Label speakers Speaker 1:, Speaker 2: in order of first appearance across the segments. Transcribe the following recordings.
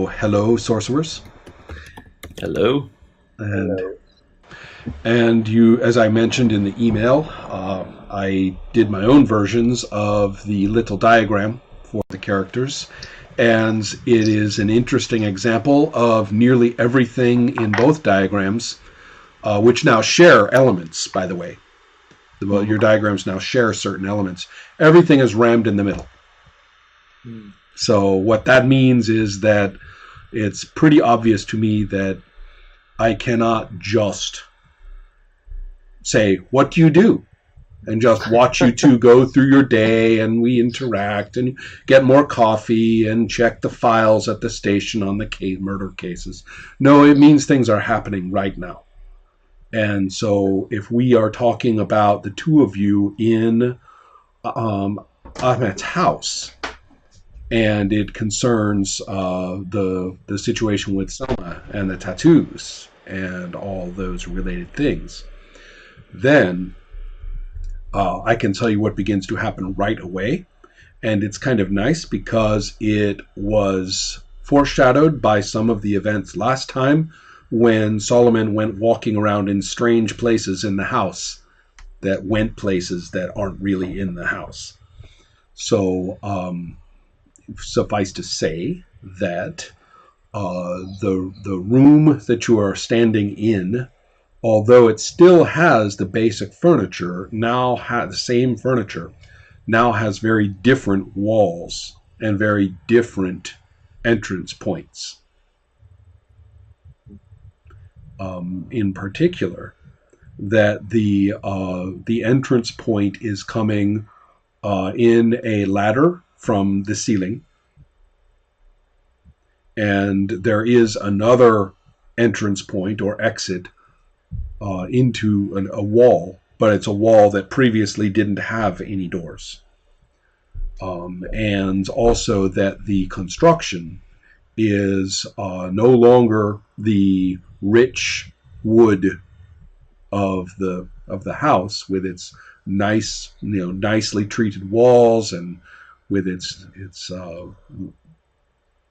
Speaker 1: So, hello, sorcerers,
Speaker 2: Hello.
Speaker 1: and you, as I mentioned in the email, I did my own versions of the little diagram for the characters, and it is an interesting example of nearly everything in both diagrams, which now share elements. By the way, your diagrams now share certain elements. Everything is rammed in the middle. So what that means is that it's pretty obvious to me that I cannot just say, what do you do? And just watch you two go through your day and we interact and get more coffee and check the files at the station on the murder cases. No, it means things are happening right now. And so if we are talking about the two of you in Ahmet's house, and it concerns the situation with Selma and the tattoos and all those related things, then I can tell you what begins to happen right away. And it's kind of nice because it was foreshadowed by some of the events last time when Solomon went walking around in strange places in the house that went places that aren't really in the house. So suffice to say that the room that you are standing in, although it still has the basic furniture, now has the same furniture, now has very different walls and very different entrance points. In particular, that the entrance point is coming in a ladder from the ceiling, and there is another entrance point or exit into a wall, but it's a wall that previously didn't have any doors. And also that the construction is no longer the rich wood of the house with its nice, nicely treated walls and with its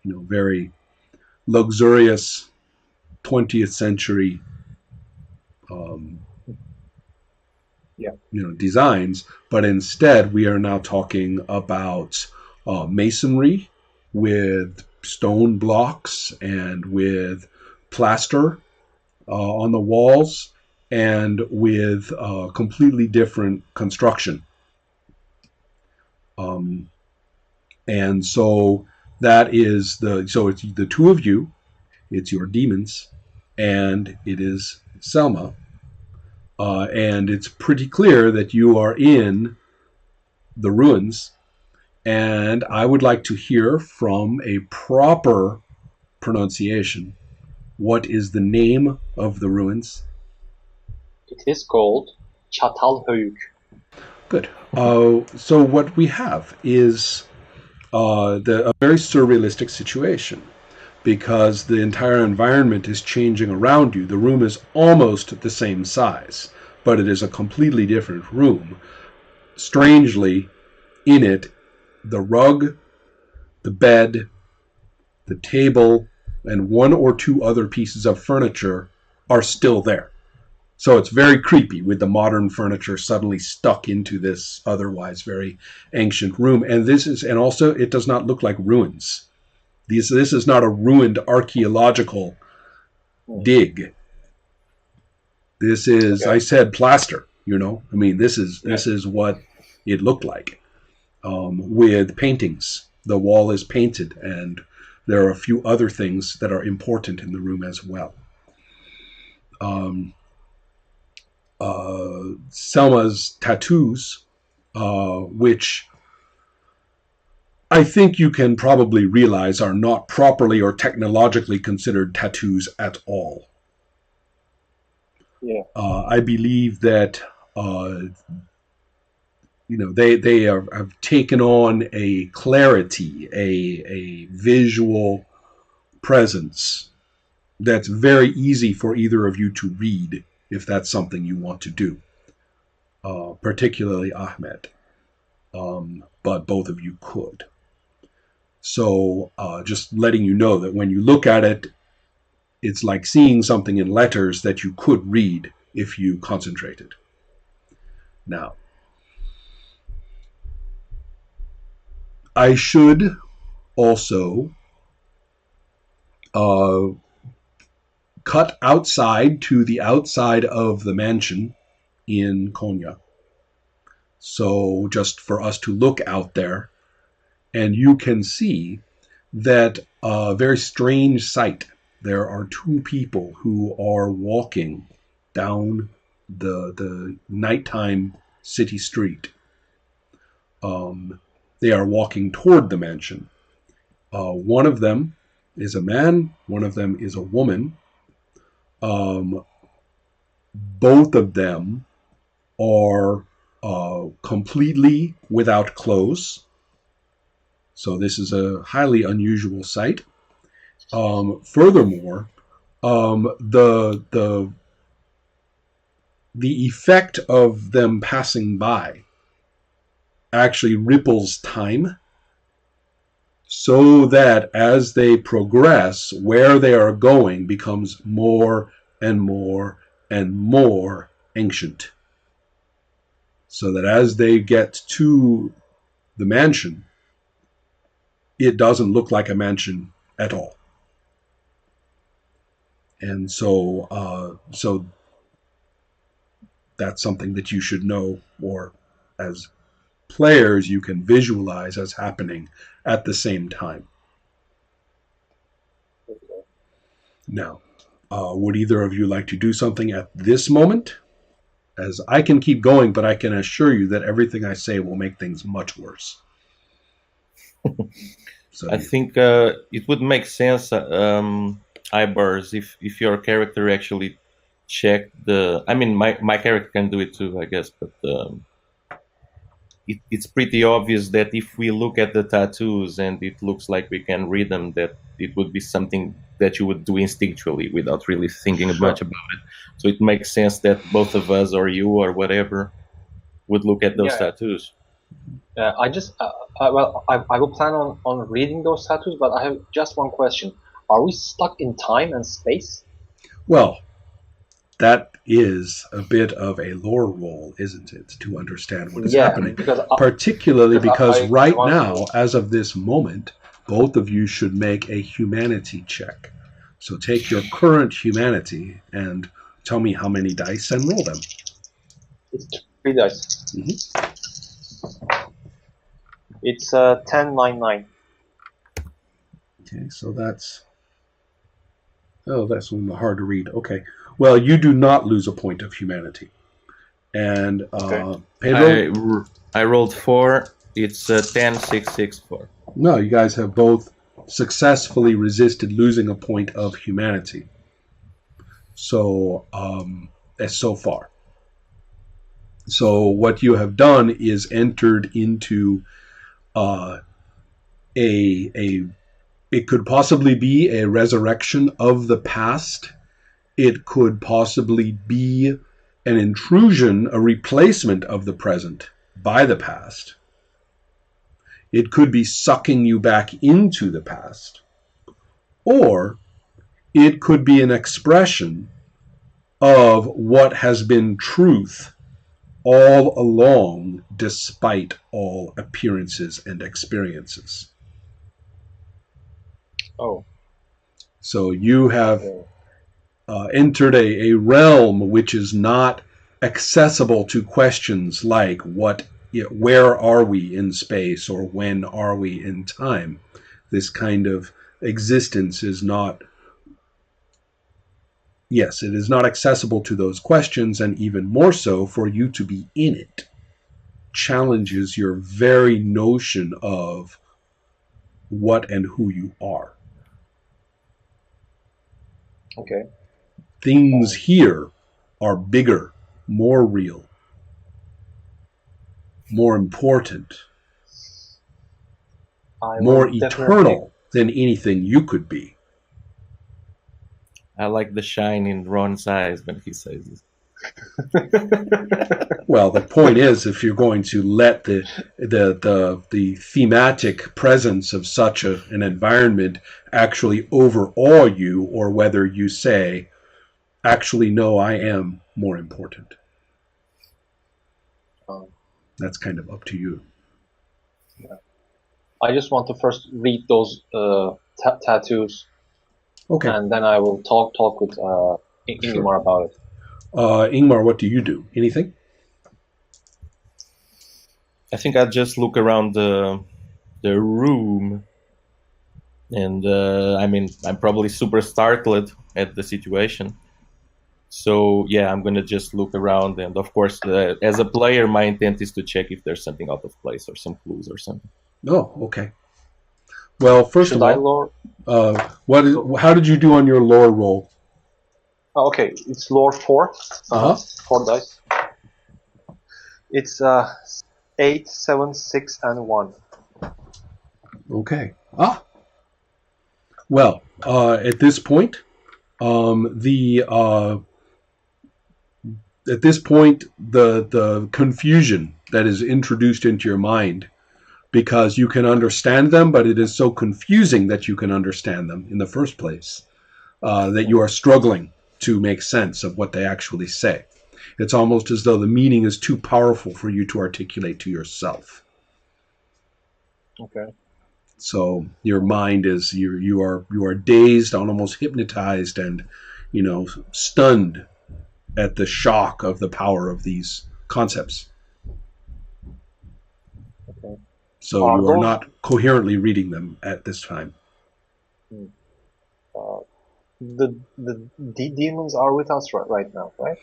Speaker 1: very luxurious 20th century designs, but instead we are now talking about masonry with stone blocks and with plaster on the walls and with completely different construction. And so that is so it's the two of you, it's your demons, and it is Selma. And it's pretty clear that you are in the ruins. And I would like to hear from a proper pronunciation. What is the name of the ruins?
Speaker 2: It is called Çatalhöyük.
Speaker 1: Good. So what we have is a very surrealistic situation, because the entire environment is changing around you. The room is almost the same size, but it is a completely different room. Strangely, in it, the rug, the bed, the table, and one or two other pieces of furniture are still there. So it's very creepy with the modern furniture suddenly stuck into this otherwise very ancient room. And also it does not look like ruins. This is not a ruined archaeological dig. This is, okay. I said plaster, this is what it looked like, with paintings. The wall is painted, and there are a few other things that are important in the room as well. Selma's tattoos, which I think you can probably realize are not properly or technologically considered tattoos at all.
Speaker 2: Yeah.
Speaker 1: I believe that they have taken on a clarity, a visual presence that's very easy for either of you to read if that's something you want to do, particularly Ahmed. But both of you could. So just letting you know that when you look at it, it's like seeing something in letters that you could read if you concentrated. Now, I should also cut outside to the outside of the mansion in Konya. So just for us to look out there, and you can see that a very strange sight. There are two people who are walking down the nighttime city street. They are walking toward the mansion. One of them is a man, one of them is a woman. Both of them are completely without clothes. So this is a highly unusual sight. Furthermore, the effect of them passing by actually ripples time, so that as they progress, where they are going becomes more and more and more ancient. So that as they get to the mansion, it doesn't look like a mansion at all. And so that's something that you should know, or as players you can visualize as happening at the same time. Now, would either of you like to do something at this moment? As I can keep going, but I can assure you that everything I say will make things much worse. So
Speaker 3: I think it would make sense, Ibers, if your character actually checked the. I mean, my character can do it too, I guess, but it's pretty obvious that if we look at the tattoos and it looks like we can read them, that it would be something that you would do instinctually without really thinking much about it. So it makes sense that both of us, or you, or whatever, would look at those tattoos.
Speaker 2: I just, I will plan on reading those tattoos, but I have just one question. Are we stuck in time and space?
Speaker 1: Well, that is a bit of a lore roll, isn't it, to understand what is happening? Particularly because right now, as of this moment, both of you should make a humanity check. So take your current humanity and tell me how many dice and roll them.
Speaker 2: It's 3 dice. Mm-hmm. It's 10, 9, 9.
Speaker 1: Okay, so that's... Oh, that's hard to read. Okay. Well, you do not lose a point of humanity. And
Speaker 3: Pedro? I rolled 4. It's 10, 6, 6, 4.
Speaker 1: No, you guys have both successfully resisted losing a point of humanity. So, so far. So what you have done is entered into it could possibly be a resurrection of the past. It could possibly be an intrusion, a replacement of the present by the past. It could be sucking you back into the past. Or it could be an expression of what has been truth all along, despite all appearances and experiences.
Speaker 2: Oh.
Speaker 1: So you have entered a realm which is not accessible to questions like where are we in space, or when are we in time. This kind of existence is not, yes, it is not accessible to those questions, and even more so for you to be in it challenges your very notion of what and who you are.
Speaker 2: Okay.
Speaker 1: Things here are bigger, more real, more important, more eternal than anything you could be.
Speaker 3: I like the shine in Ron's eyes when he says this.
Speaker 1: Well, the point is, if you're going to let the thematic presence of such an environment actually overawe you, or whether you say, actually, no, I am more important. That's kind of up to you.
Speaker 2: Yeah. I just want to first read those tattoos,
Speaker 1: Okay.
Speaker 2: and then I will talk with Ingmar about it.
Speaker 1: Ingmar, what do you do? Anything?
Speaker 3: I think I'd just look around the room, and I mean, I'm probably super startled at the situation. So yeah, I'm gonna just look around, and of course, as a player, my intent is to check if there's something out of place or some clues or something.
Speaker 1: Oh, okay. Well, first
Speaker 2: Should
Speaker 1: of all,
Speaker 2: I lore?
Speaker 1: How did you do on your lore roll?
Speaker 2: Oh, okay, it's lore 4. 4 dice. It's 8, 7, 6, and 1.
Speaker 1: Okay. Well, at this point, the confusion that is introduced into your mind, because you can understand them, but it is so confusing that you can understand them in the first place, that you are struggling to make sense of what they actually say. It's almost as though the meaning is too powerful for you to articulate to yourself.
Speaker 2: Okay.
Speaker 1: So your mind is you are dazed, almost hypnotized, and stunned at the shock of the power of these concepts.
Speaker 2: Okay.
Speaker 1: So you are not coherently reading them at this time.
Speaker 2: The demons are with us right now, right?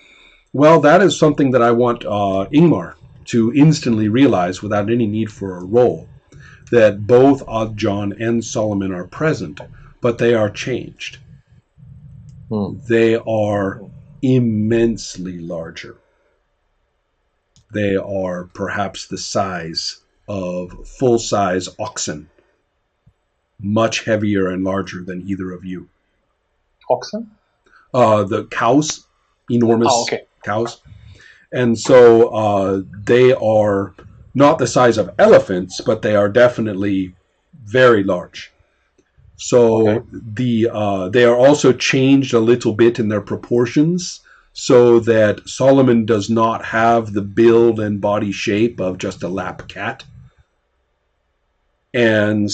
Speaker 1: Well, that is something that I want Ingmar to instantly realize without any need for a roll, that both Oddjohn and Solomon are present, but they are changed. They are immensely larger. They are perhaps the size of full-size oxen, much heavier and larger than either of you.
Speaker 2: Oxen?
Speaker 1: The cows, enormous cows. And so they are not the size of elephants, but they are definitely very large. So they are also changed a little bit in their proportions, so that Solomon does not have the build and body shape of just a lap cat. And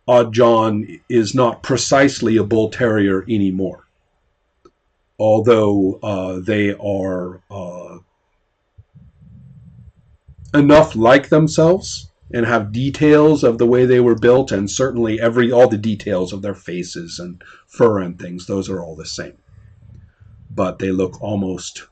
Speaker 1: Oddjohn is not precisely a bull terrier anymore, although they are enough like themselves and have details of the way they were built, and certainly all the details of their faces and fur and things, those are all the same. But they look almost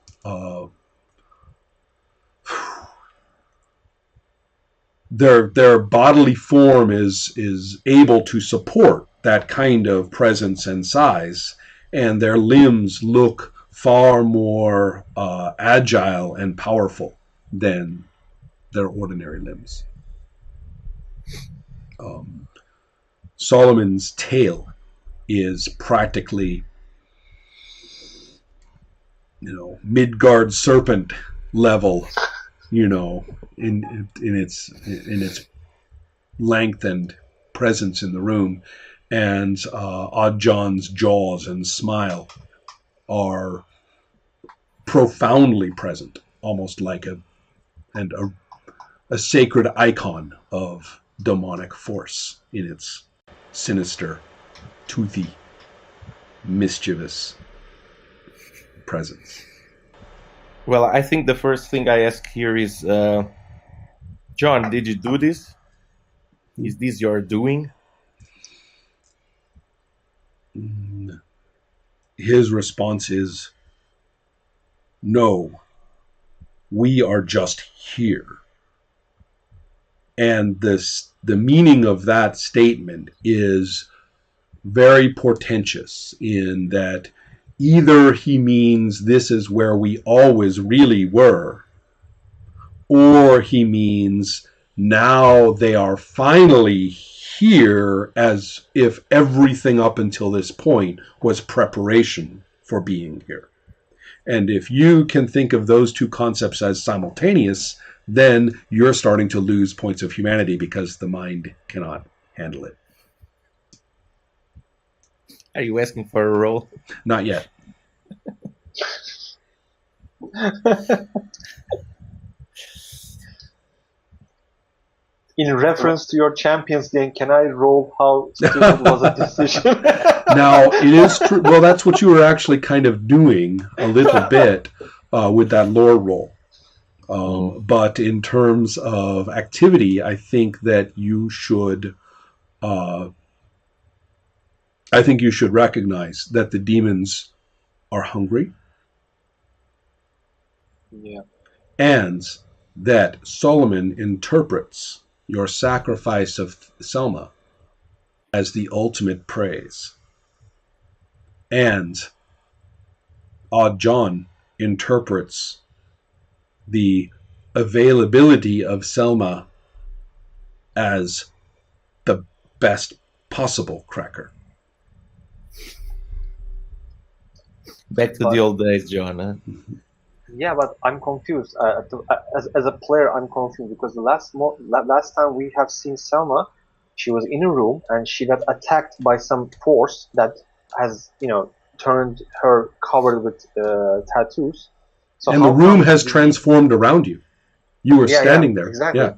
Speaker 1: their bodily form is able to support that kind of presence and size, and their limbs look far more agile and powerful than their ordinary limbs. Solomon's tail is practically, Midgard serpent level, in its length and presence in the room, and Oddjohn's jaws and smile are profoundly present, almost like a sacred icon of demonic force in its sinister, toothy, mischievous presence.
Speaker 3: Well, I think the first thing I ask here is, John, did you do this? Is this your doing?
Speaker 1: His response is, no, we are just here. And the meaning of that statement is very portentous, in that either he means this is where we always really were, or he means now they are finally here, as if everything up until this point was preparation for being here. And if you can think of those two concepts as simultaneous, then you're starting to lose points of humanity because the mind cannot handle it.
Speaker 3: Are you asking for a roll?
Speaker 1: Not yet.
Speaker 2: In reference to your Champions game, can I roll how stupid was a decision?
Speaker 1: Now, it is true. Well, that's what you were actually kind of doing a little bit with that lore roll. But in terms of activity, I think that you should. I think you should recognize that the demons are hungry.
Speaker 2: Yeah.
Speaker 1: And that Solomon interprets your sacrifice of Selma as the ultimate praise. And Odd John interprets the availability of Selma as the best possible cracker.
Speaker 3: Back to the old days, John. Huh?
Speaker 2: Yeah, but I'm confused. As a player, I'm confused because the last time we have seen Selma, she was in a room and she got attacked by some force that has, turned her covered with tattoos. So
Speaker 1: and the room has transformed around you. You were standing there.
Speaker 2: Exactly. Yeah.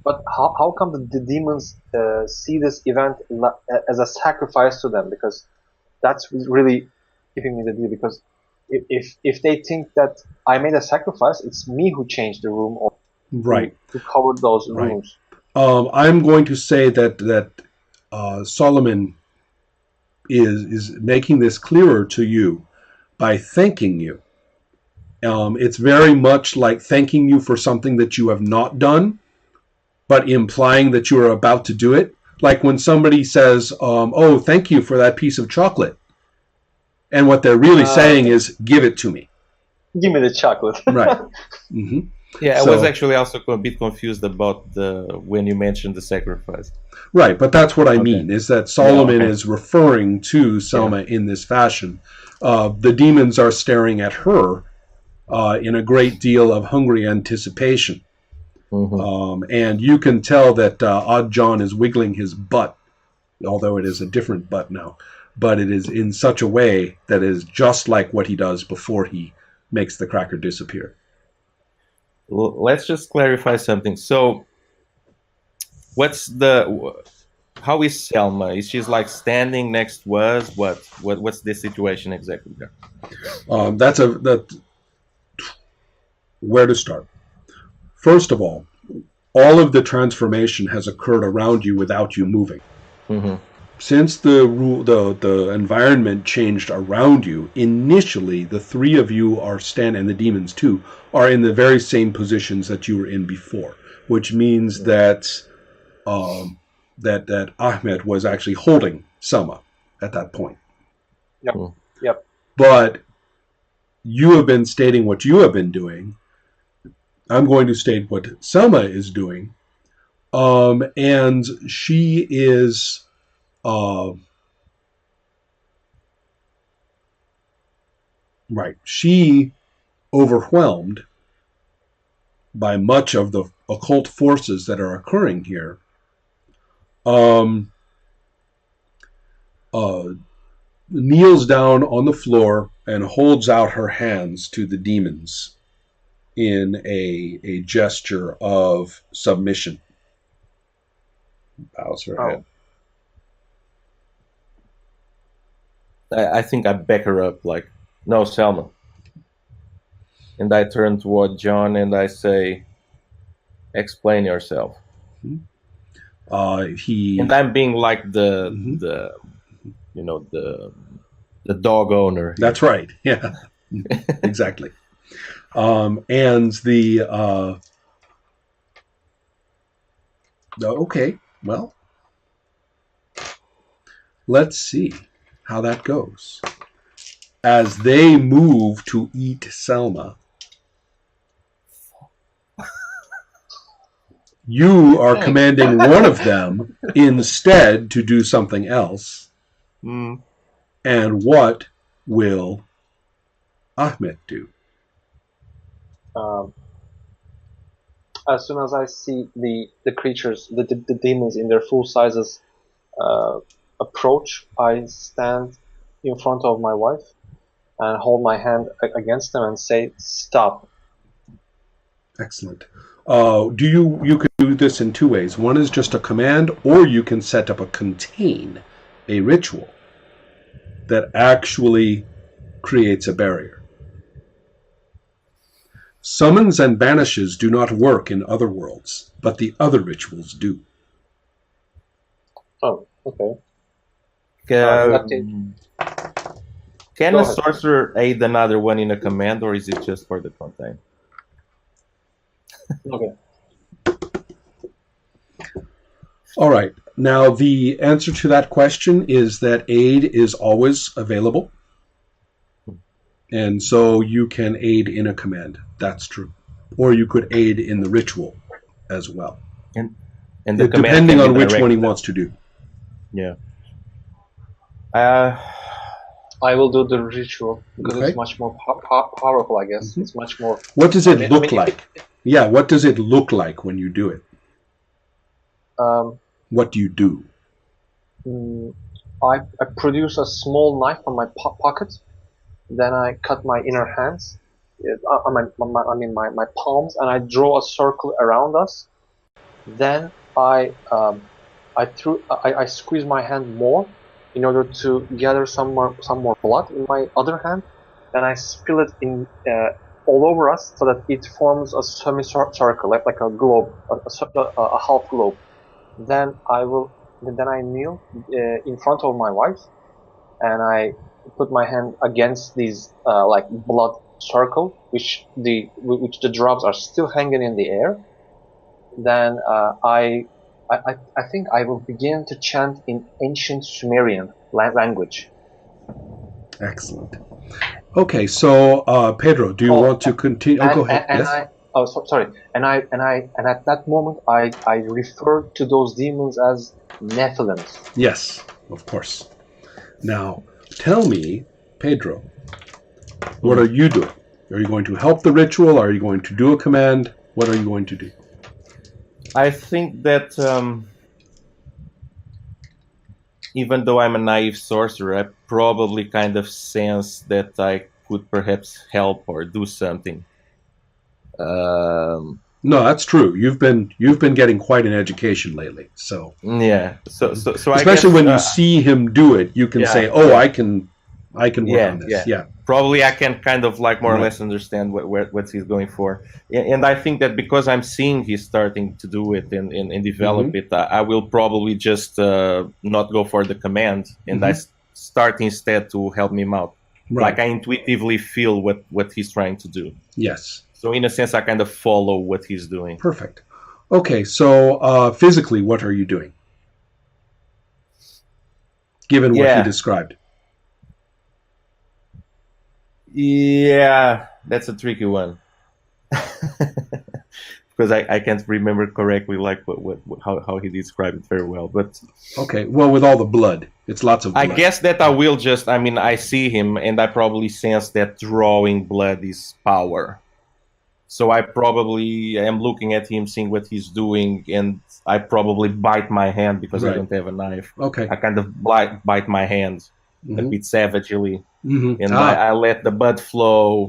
Speaker 2: But how come the demons see this event as a sacrifice to them? Because that's really giving me the deal. Because if they think that I made a sacrifice, it's me who changed the room or to cover those rooms.
Speaker 1: I'm going to say that Solomon is making this clearer to you by thanking you. It's very much like thanking you for something that you have not done, but implying that you are about to do it. Like when somebody says, "Oh, thank you for that piece of chocolate." And what they're really saying is, give it to me.
Speaker 2: Give me the chocolate.
Speaker 1: Right. Mm-hmm.
Speaker 3: Yeah, I was actually also a bit confused about when you mentioned the sacrifice.
Speaker 1: Right, but that's what I mean, is that Solomon is referring to Selma in this fashion. The demons are staring at her in a great deal of hungry anticipation. Mm-hmm. And you can tell that Odd John is wiggling his butt, although it is a different butt now. But it is in such a way that is just like what he does before he makes the cracker disappear.
Speaker 3: Let's just clarify something. So, how is Selma? Is she like standing next to us? What's the situation exactly there?
Speaker 1: Where to start? First of all of the transformation has occurred around you without you moving. Mm-hmm. Since the environment changed around you, initially the three of you are and the demons too, are in the very same positions that you were in before, which means that Ahmed was actually holding Selma at that point.
Speaker 2: Yep. Yep.
Speaker 1: But you have been stating what you have been doing. I'm going to state what Selma is doing. And she is she, overwhelmed by much of the occult forces that are occurring here, kneels down on the floor and holds out her hands to the demons in a gesture of submission. Bows her head.
Speaker 3: I think I back her up, like, no, Selma. And I turn toward John and I say, explain yourself. And I'm being like the dog owner here.
Speaker 1: That's right. Yeah, exactly. Okay, well, let's see how that goes. As they move to eat Selma, you are commanding one of them instead to do something else. And what will Ahmet do?
Speaker 2: Um, as soon as I see the creatures, the demons in their full sizes approach, I stand in front of my wife and hold my hand against them and say, "Stop."
Speaker 1: Excellent. You can do this in two ways. One is just a command, or you can set up a contain, a ritual that actually creates a barrier. Summons and banishes do not work in other worlds, but the other rituals do.
Speaker 2: Oh, okay.
Speaker 3: Can
Speaker 2: Go
Speaker 3: a
Speaker 2: ahead.
Speaker 3: sorcerer aid another one in a command, or is it just for the content?
Speaker 2: Okay.
Speaker 1: All right. Now, the answer to that question is that aid is always available. And so you can aid in a command. That's true. Or you could aid in the ritual as well.
Speaker 3: And the command
Speaker 1: depending
Speaker 3: can
Speaker 1: on
Speaker 3: be
Speaker 1: which one he
Speaker 3: directed.
Speaker 1: wants to do.
Speaker 3: Yeah.
Speaker 2: I will do the ritual because
Speaker 1: Okay.
Speaker 2: it's much more powerful, I guess.
Speaker 1: Mhm.
Speaker 2: It's much more.
Speaker 1: What does it look
Speaker 2: I mean,
Speaker 1: like? Yeah, what does it look like when you do it? What do you do?
Speaker 2: I produce a small knife from my pocket. Then I cut my inner hands, my palms, and I draw a circle around us. Then I squeeze my hand more in order to gather some more blood in my other hand. Then I spill it in all over us so that it forms a semicircle, like a globe, a half globe. Then I kneel in front of my wife, and I put my hand against these like blood circle, which the drops are still hanging in the air. Then I think I will begin to chant in ancient Sumerian language.
Speaker 1: Excellent. Okay, so Pedro, do you want to continue? Oh, go ahead. Yes.
Speaker 2: Sorry. And at that moment I refer to those demons as Nephilims.
Speaker 1: Yes, of course. Now, tell me, Pedro, what are you doing? Are you going to help the ritual? Are you going to do a command? What are you going to do?
Speaker 3: I think that even though I'm a naive sorcerer, I probably kind of sense that I could perhaps help or do something.
Speaker 1: No, that's true. You've been getting quite an education lately. So
Speaker 3: yeah, so
Speaker 1: especially
Speaker 3: I guess,
Speaker 1: when you see him do it, you can say, "Oh,
Speaker 3: yeah.
Speaker 1: I can work on this." Yeah.
Speaker 3: Probably I can kind of like more or
Speaker 1: Right.
Speaker 3: less understand what he's going for, and I think that because I'm seeing he's starting to do it and develop it, I will probably just not go for the command, and I start instead to help him out.
Speaker 1: Right.
Speaker 3: Like I intuitively feel what he's trying to do.
Speaker 1: Yes.
Speaker 3: So in a sense, I kind of follow what he's doing.
Speaker 1: Perfect. Okay, so physically, what are you doing? Given what he described.
Speaker 3: Yeah, that's a tricky one. Because I can't remember correctly like how he described it very well. But
Speaker 1: okay, well, with all the blood, it's lots of blood.
Speaker 3: I guess that I will just, I see him and I probably sense that drawing blood is power. So I probably am looking at him, seeing what he's doing, and I probably bite my hand because I don't have a knife.
Speaker 1: Okay.
Speaker 3: I kind of bite my hand a bit savagely, and I let the blood flow.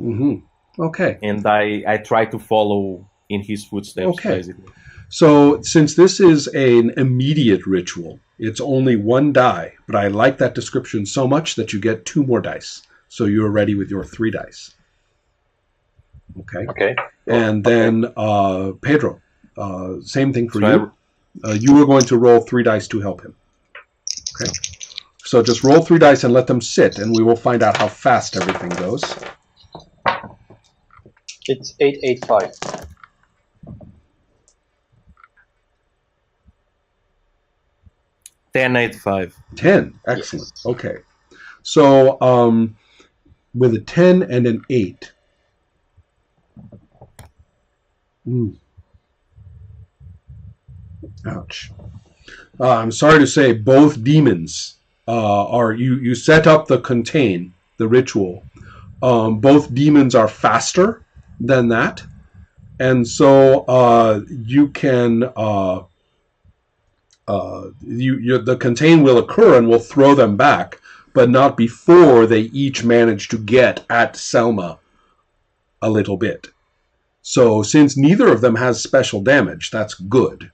Speaker 1: Okay.
Speaker 3: And I try to follow in his footsteps, basically.
Speaker 1: So since this is an immediate ritual, it's only one die, but I like that description so much that you get 2 more dice. So you're ready with your 3 dice. Okay.
Speaker 2: Okay.
Speaker 1: And then Pedro, same thing for you. You are going to roll 3 dice to help him. Okay. So just roll 3 dice and let them sit, and we will find out how fast everything goes.
Speaker 2: It's 885.
Speaker 3: 1085.
Speaker 1: 10. Excellent. Yes. Okay. So with a 10 and an 8. Ouch. I'm sorry to say both demons are you set up the contain, the ritual, Both demons are faster than that, and so you can the contain will occur and will throw them back, but not before they each manage to get at Selma a little bit. So since neither of them has special damage, that's good.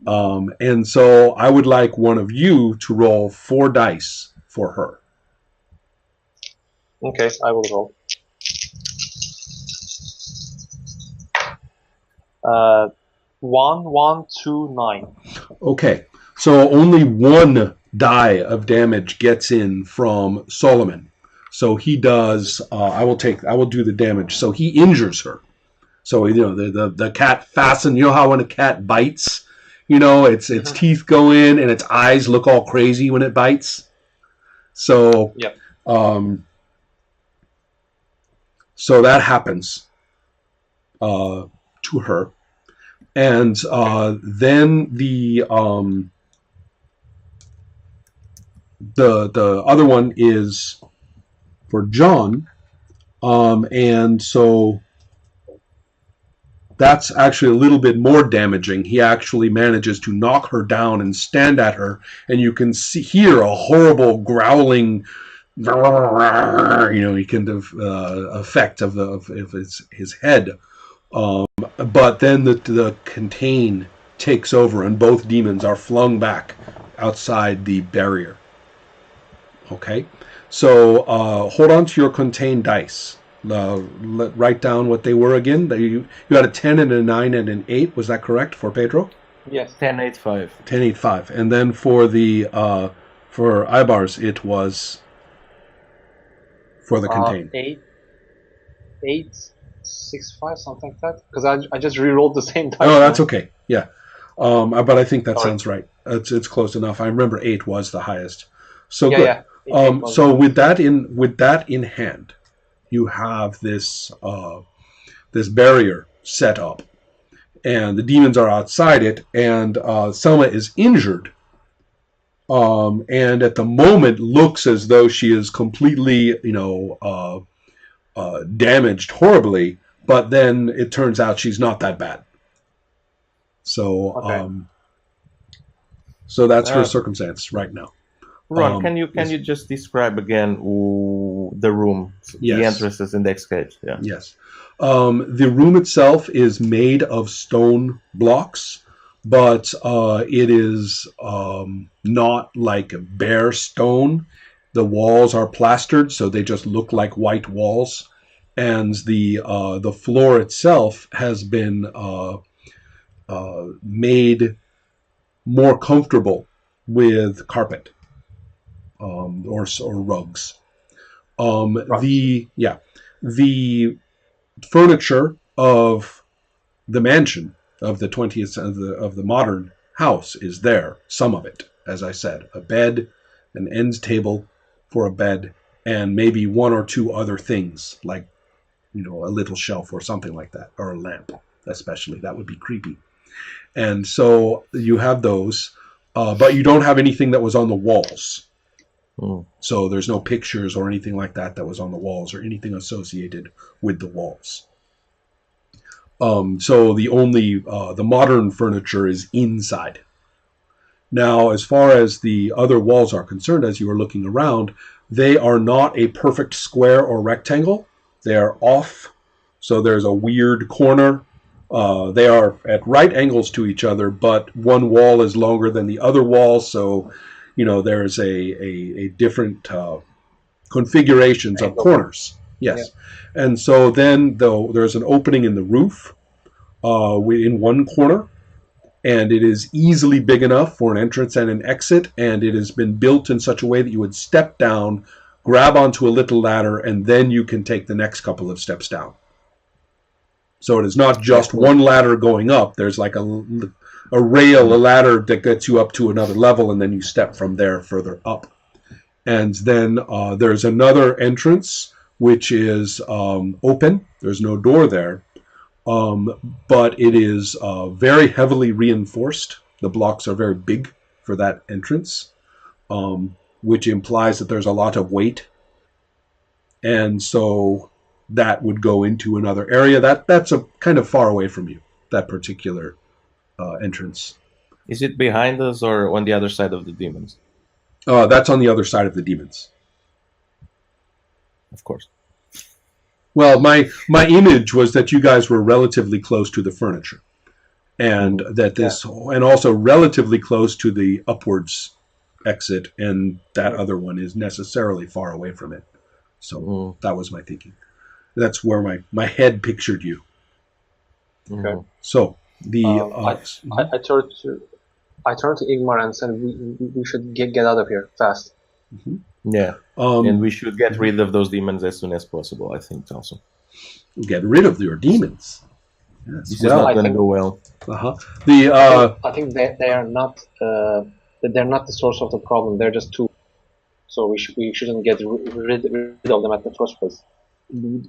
Speaker 1: And so I would like one of you to roll 4 dice for her.
Speaker 2: Okay, I will roll. 1, 1, 2, 9.
Speaker 1: Okay, so only 1 die of damage gets in from Solomon. So he does. I will do the damage. So he injures her. So the cat fastened. You know how when a cat bites, its teeth go in and its eyes look all crazy when it bites. So
Speaker 2: Yep.
Speaker 1: So that happens to her, and then the other one is for John, and so that's actually a little bit more damaging. He actually manages to knock her down and stand at her, and you can hear a horrible growling, he kind of effect of his head. But then the contain takes over, and both demons are flung back outside the barrier. Okay, so hold on to your contain dice. Write down what they were again. You had a 10 and a 9 and an 8. Was that correct for Pedro?
Speaker 2: Yes.
Speaker 3: 10, 8, 5.
Speaker 1: 10, 8, 5. And then for the for Ibars, it was for the contain.
Speaker 2: 8, 6, 5, something like that. Because I just re-rolled the same dice.
Speaker 1: Oh, that's okay. Yeah, but I think that sounds right. It's close enough. I remember 8 was the highest. So good.
Speaker 2: Yeah.
Speaker 1: So with that in hand, you have this this barrier set up, and the demons are outside it, and Selma is injured, and at the moment looks as though she is completely, damaged horribly. But then it turns out she's not that bad. So,
Speaker 2: Okay.
Speaker 1: So that's her circumstance right now.
Speaker 3: Ron, can you just describe again the room, the entrances in the sketch? Yeah.
Speaker 1: Yes. The room itself is made of stone blocks, but it is not like bare stone. The walls are plastered, so they just look like white walls, and the floor itself has been made more comfortable with carpet. Or rugs. The furniture of the mansion of the 20th of the modern house is there. Some of it, as I said, a bed, an end table for a bed, and maybe 1 or 2 other things like a little shelf or something like that, or a lamp, especially. That would be creepy. And so you have those, but you don't have anything that was on the walls. So there's no pictures or anything like that was on the walls or anything associated with the walls. So the only the modern furniture is inside. Now, as far as the other walls are concerned, as you are looking around, they are not a perfect square or rectangle. They are off. So there's a weird corner. They are at right angles to each other, but one wall is longer than the other wall. So there's a different configurations of corners. Yes. Yeah. And so then there's an opening in the roof in one corner, and it is easily big enough for an entrance and an exit, and it has been built in such a way that you would step down, grab onto a little ladder, and then you can take the next couple of steps down. So it is not just one ladder going up. There's like a ladder that gets you up to another level, and then you step from there further up. And then there's another entrance, which is open. There's no door there, but it is very heavily reinforced. The blocks are very big for that entrance, which implies that there's a lot of weight and so that would go into another area. That's a kind of far away from you. That particular entrance.
Speaker 3: Is it behind us or on the other side of the demons?
Speaker 1: That's on the other side of the demons.
Speaker 3: Of course.
Speaker 1: Well, my image was that you guys were relatively close to the furniture, and that this, and also relatively close to the upwards exit, and that other one is necessarily far away from it. So that was my thinking. That's where my head pictured you.
Speaker 2: Okay.
Speaker 1: So the
Speaker 2: I turned to Ingmar and said, "We should get out of here fast."
Speaker 3: Yeah, and we should get rid of those demons as soon as possible. I think also
Speaker 1: get rid of your demons. Yes.
Speaker 3: This is not going to go well.
Speaker 2: I think they are not. They're not the source of the problem. They're just too. So we shouldn't get rid of them at the first place.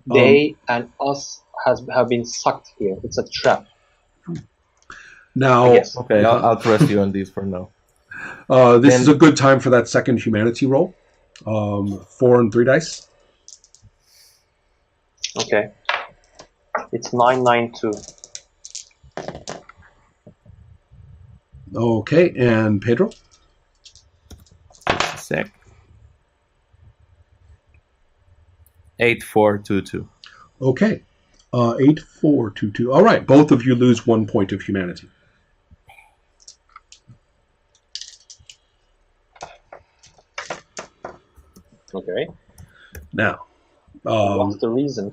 Speaker 2: They and us have been sucked here. It's a trap.
Speaker 1: Now,
Speaker 3: okay, I'll trust you on these for now.
Speaker 1: This is a good time for that second humanity roll. 4 and 3 dice.
Speaker 2: Okay. It's 992.
Speaker 1: Okay, and Pedro?
Speaker 3: Sec. 8422.
Speaker 1: Okay. 8422. All right, both of you lose 1 point of humanity.
Speaker 2: Okay.
Speaker 1: Now,
Speaker 2: what's the reason?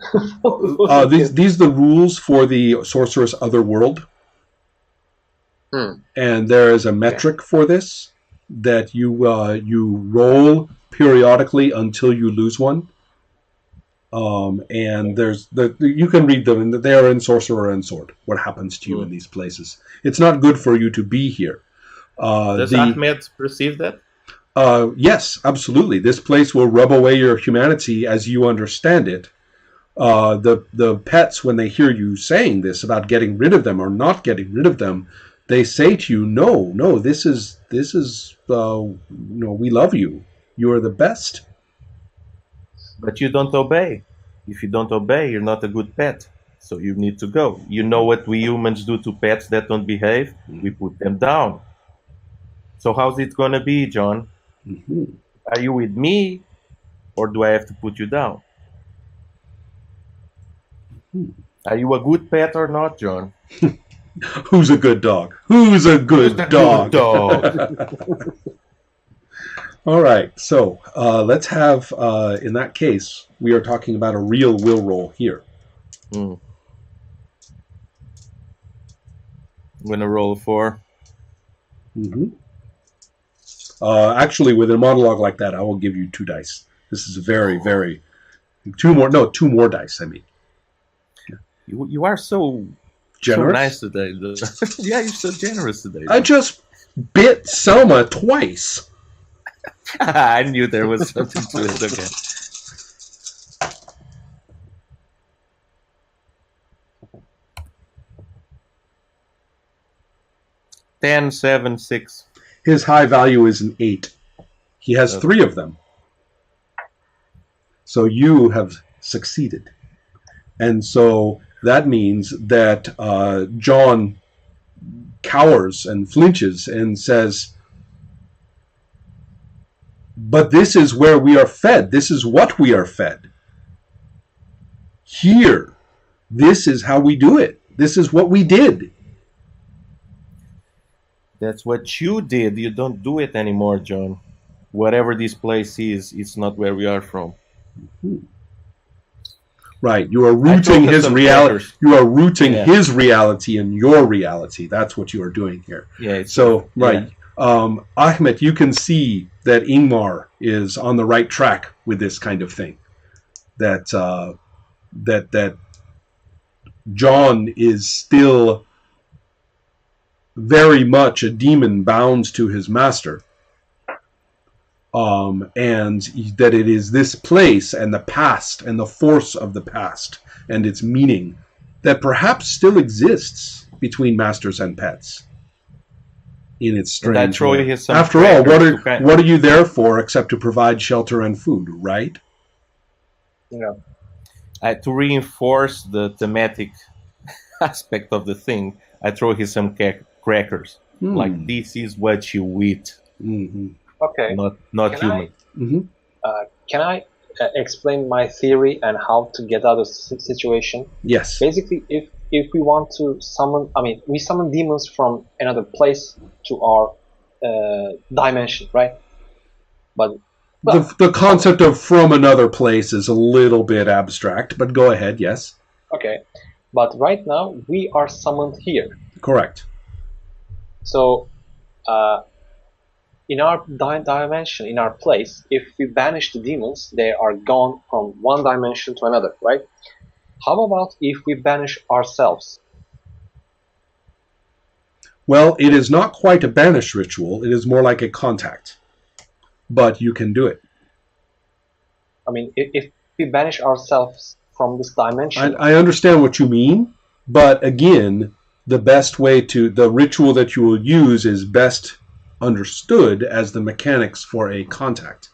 Speaker 1: these are the rules for the Sorcerer's Other World. And there is a metric for this that you roll periodically until you lose one. And there's you can read them, and they are in Sorcerer and Sword. What happens to you in these places? It's not good for you to be here.
Speaker 3: Does Ahmed perceive that?
Speaker 1: Yes, absolutely. This place will rub away your humanity as you understand it. The pets, when they hear you saying this about getting rid of them or not getting rid of them, they say to you, "No, this is we love you. You are the best."
Speaker 3: But you don't obey. If you don't obey, you're not a good pet. So you need to go. You know what we humans do to pets that don't behave? We put them down. So how's it going to be, John? Are you with me, or do I have to put you down? Are you a good pet or not, John?
Speaker 1: Who's a good dog? Who's a good dog? All right, so let's have, in that case, we are talking about a real will roll here.
Speaker 3: I'm going to roll 4.
Speaker 1: Actually, with a monologue like that, I will give you 2 dice. This is very, very... 2 more dice, I mean.
Speaker 3: You are so
Speaker 1: generous.
Speaker 3: So nice today. Yeah, you're so generous today.
Speaker 1: I just bit Selma twice.
Speaker 3: I knew there was something to it. Okay. Ten, 7, 6.
Speaker 1: His high value is an 8. He has 3 of them. So you have succeeded. And so that means that John cowers and flinches and says, "But this is where we are fed. This is what we are fed. Here, this is how we do it. This is what we did."
Speaker 3: That's what you did. You don't do it anymore, John. Whatever this place is, it's not where we are from.
Speaker 1: Right. You are rooting his reality. You are rooting his reality in your reality. That's what you are doing here.
Speaker 3: Yeah.
Speaker 1: So, right. Yeah. Ahmed, you can see that Ingmar is on the right track with this kind of thing. That that John is still very much a demon bound to his master. And that it is this place and the past and the force of the past and its meaning that perhaps still exists between masters and pets in its strange way. After all, what are you there for except to provide shelter and food, right?
Speaker 2: Yeah.
Speaker 3: To reinforce the thematic aspect of the thing, I throw him some crackers. Like, this is what you eat,
Speaker 1: Mm-hmm.
Speaker 2: Okay.
Speaker 3: not
Speaker 2: Can
Speaker 3: human.
Speaker 1: Mm-hmm.
Speaker 2: can I explain my theory and how to get out of the situation?
Speaker 1: Yes.
Speaker 2: Basically, if we want to summon, I mean, we summon demons from another place to our dimension, right? But well,
Speaker 1: The concept of from another place is a little bit abstract, but go ahead. Yes.
Speaker 2: okay. But right now we are summoned here.
Speaker 1: Correct.
Speaker 2: So uh, in our dimension, in our place, if we banish the demons, they are gone from one dimension to another, right? How about if we banish ourselves?
Speaker 1: Well, it is not quite a banish ritual. It is more like a contact, but you can do it.
Speaker 2: I mean, if we banish ourselves from this dimension,
Speaker 1: I understand what you mean, but again, the ritual that you will use is best understood as the mechanics for a contact,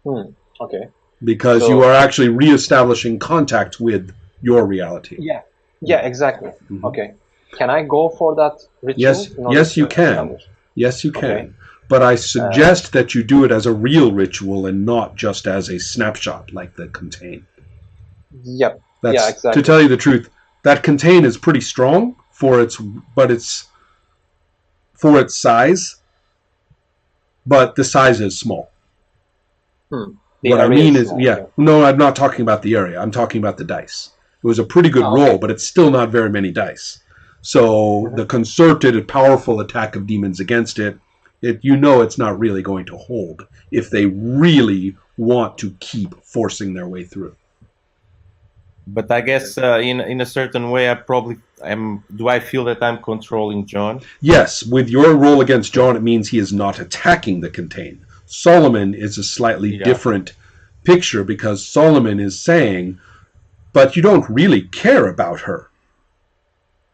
Speaker 2: okay.
Speaker 1: because you
Speaker 2: So
Speaker 1: are actually reestablishing contact with your reality.
Speaker 2: yeah, exactly.
Speaker 1: Mhm.
Speaker 2: Okay. Can I go for that ritual
Speaker 1: Yes,
Speaker 2: in order
Speaker 1: yes, you
Speaker 2: to
Speaker 1: can.
Speaker 2: establish?
Speaker 1: Yes, you can.
Speaker 2: Okay.
Speaker 1: But I suggest that you do it as a real ritual and not just as a snapshot like the contain.
Speaker 2: Yep.
Speaker 1: That's,
Speaker 2: Yeah, exactly.
Speaker 1: to tell you the truth, that contain is pretty strong for its size, but the size is small.
Speaker 2: The
Speaker 1: What I
Speaker 2: area
Speaker 1: mean
Speaker 2: is
Speaker 1: is,
Speaker 2: small.
Speaker 1: yeah,
Speaker 2: Okay.
Speaker 1: no, I'm not talking about the area. I'm talking about the dice. It was a pretty good roll,
Speaker 2: Okay.
Speaker 1: but it's still not very many dice. So the concerted, powerful attack of demons against it, it's not really going to hold if they really want to keep forcing their way through.
Speaker 3: But I guess in a certain way, I probably am. Do I feel that I'm controlling John?
Speaker 1: Yes, with your roll against John, it means he is not attacking the contain. Solomon is a slightly different picture because Solomon is saying, but you don't really care about her.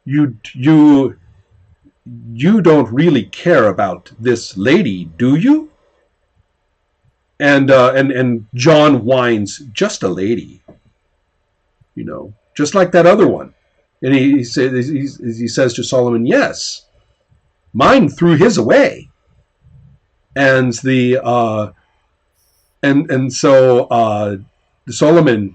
Speaker 1: You don't really care about this lady, do you? And John whines, just a lady, just like that other one. And he says to Solomon, yes, mine threw his away. And so Solomon,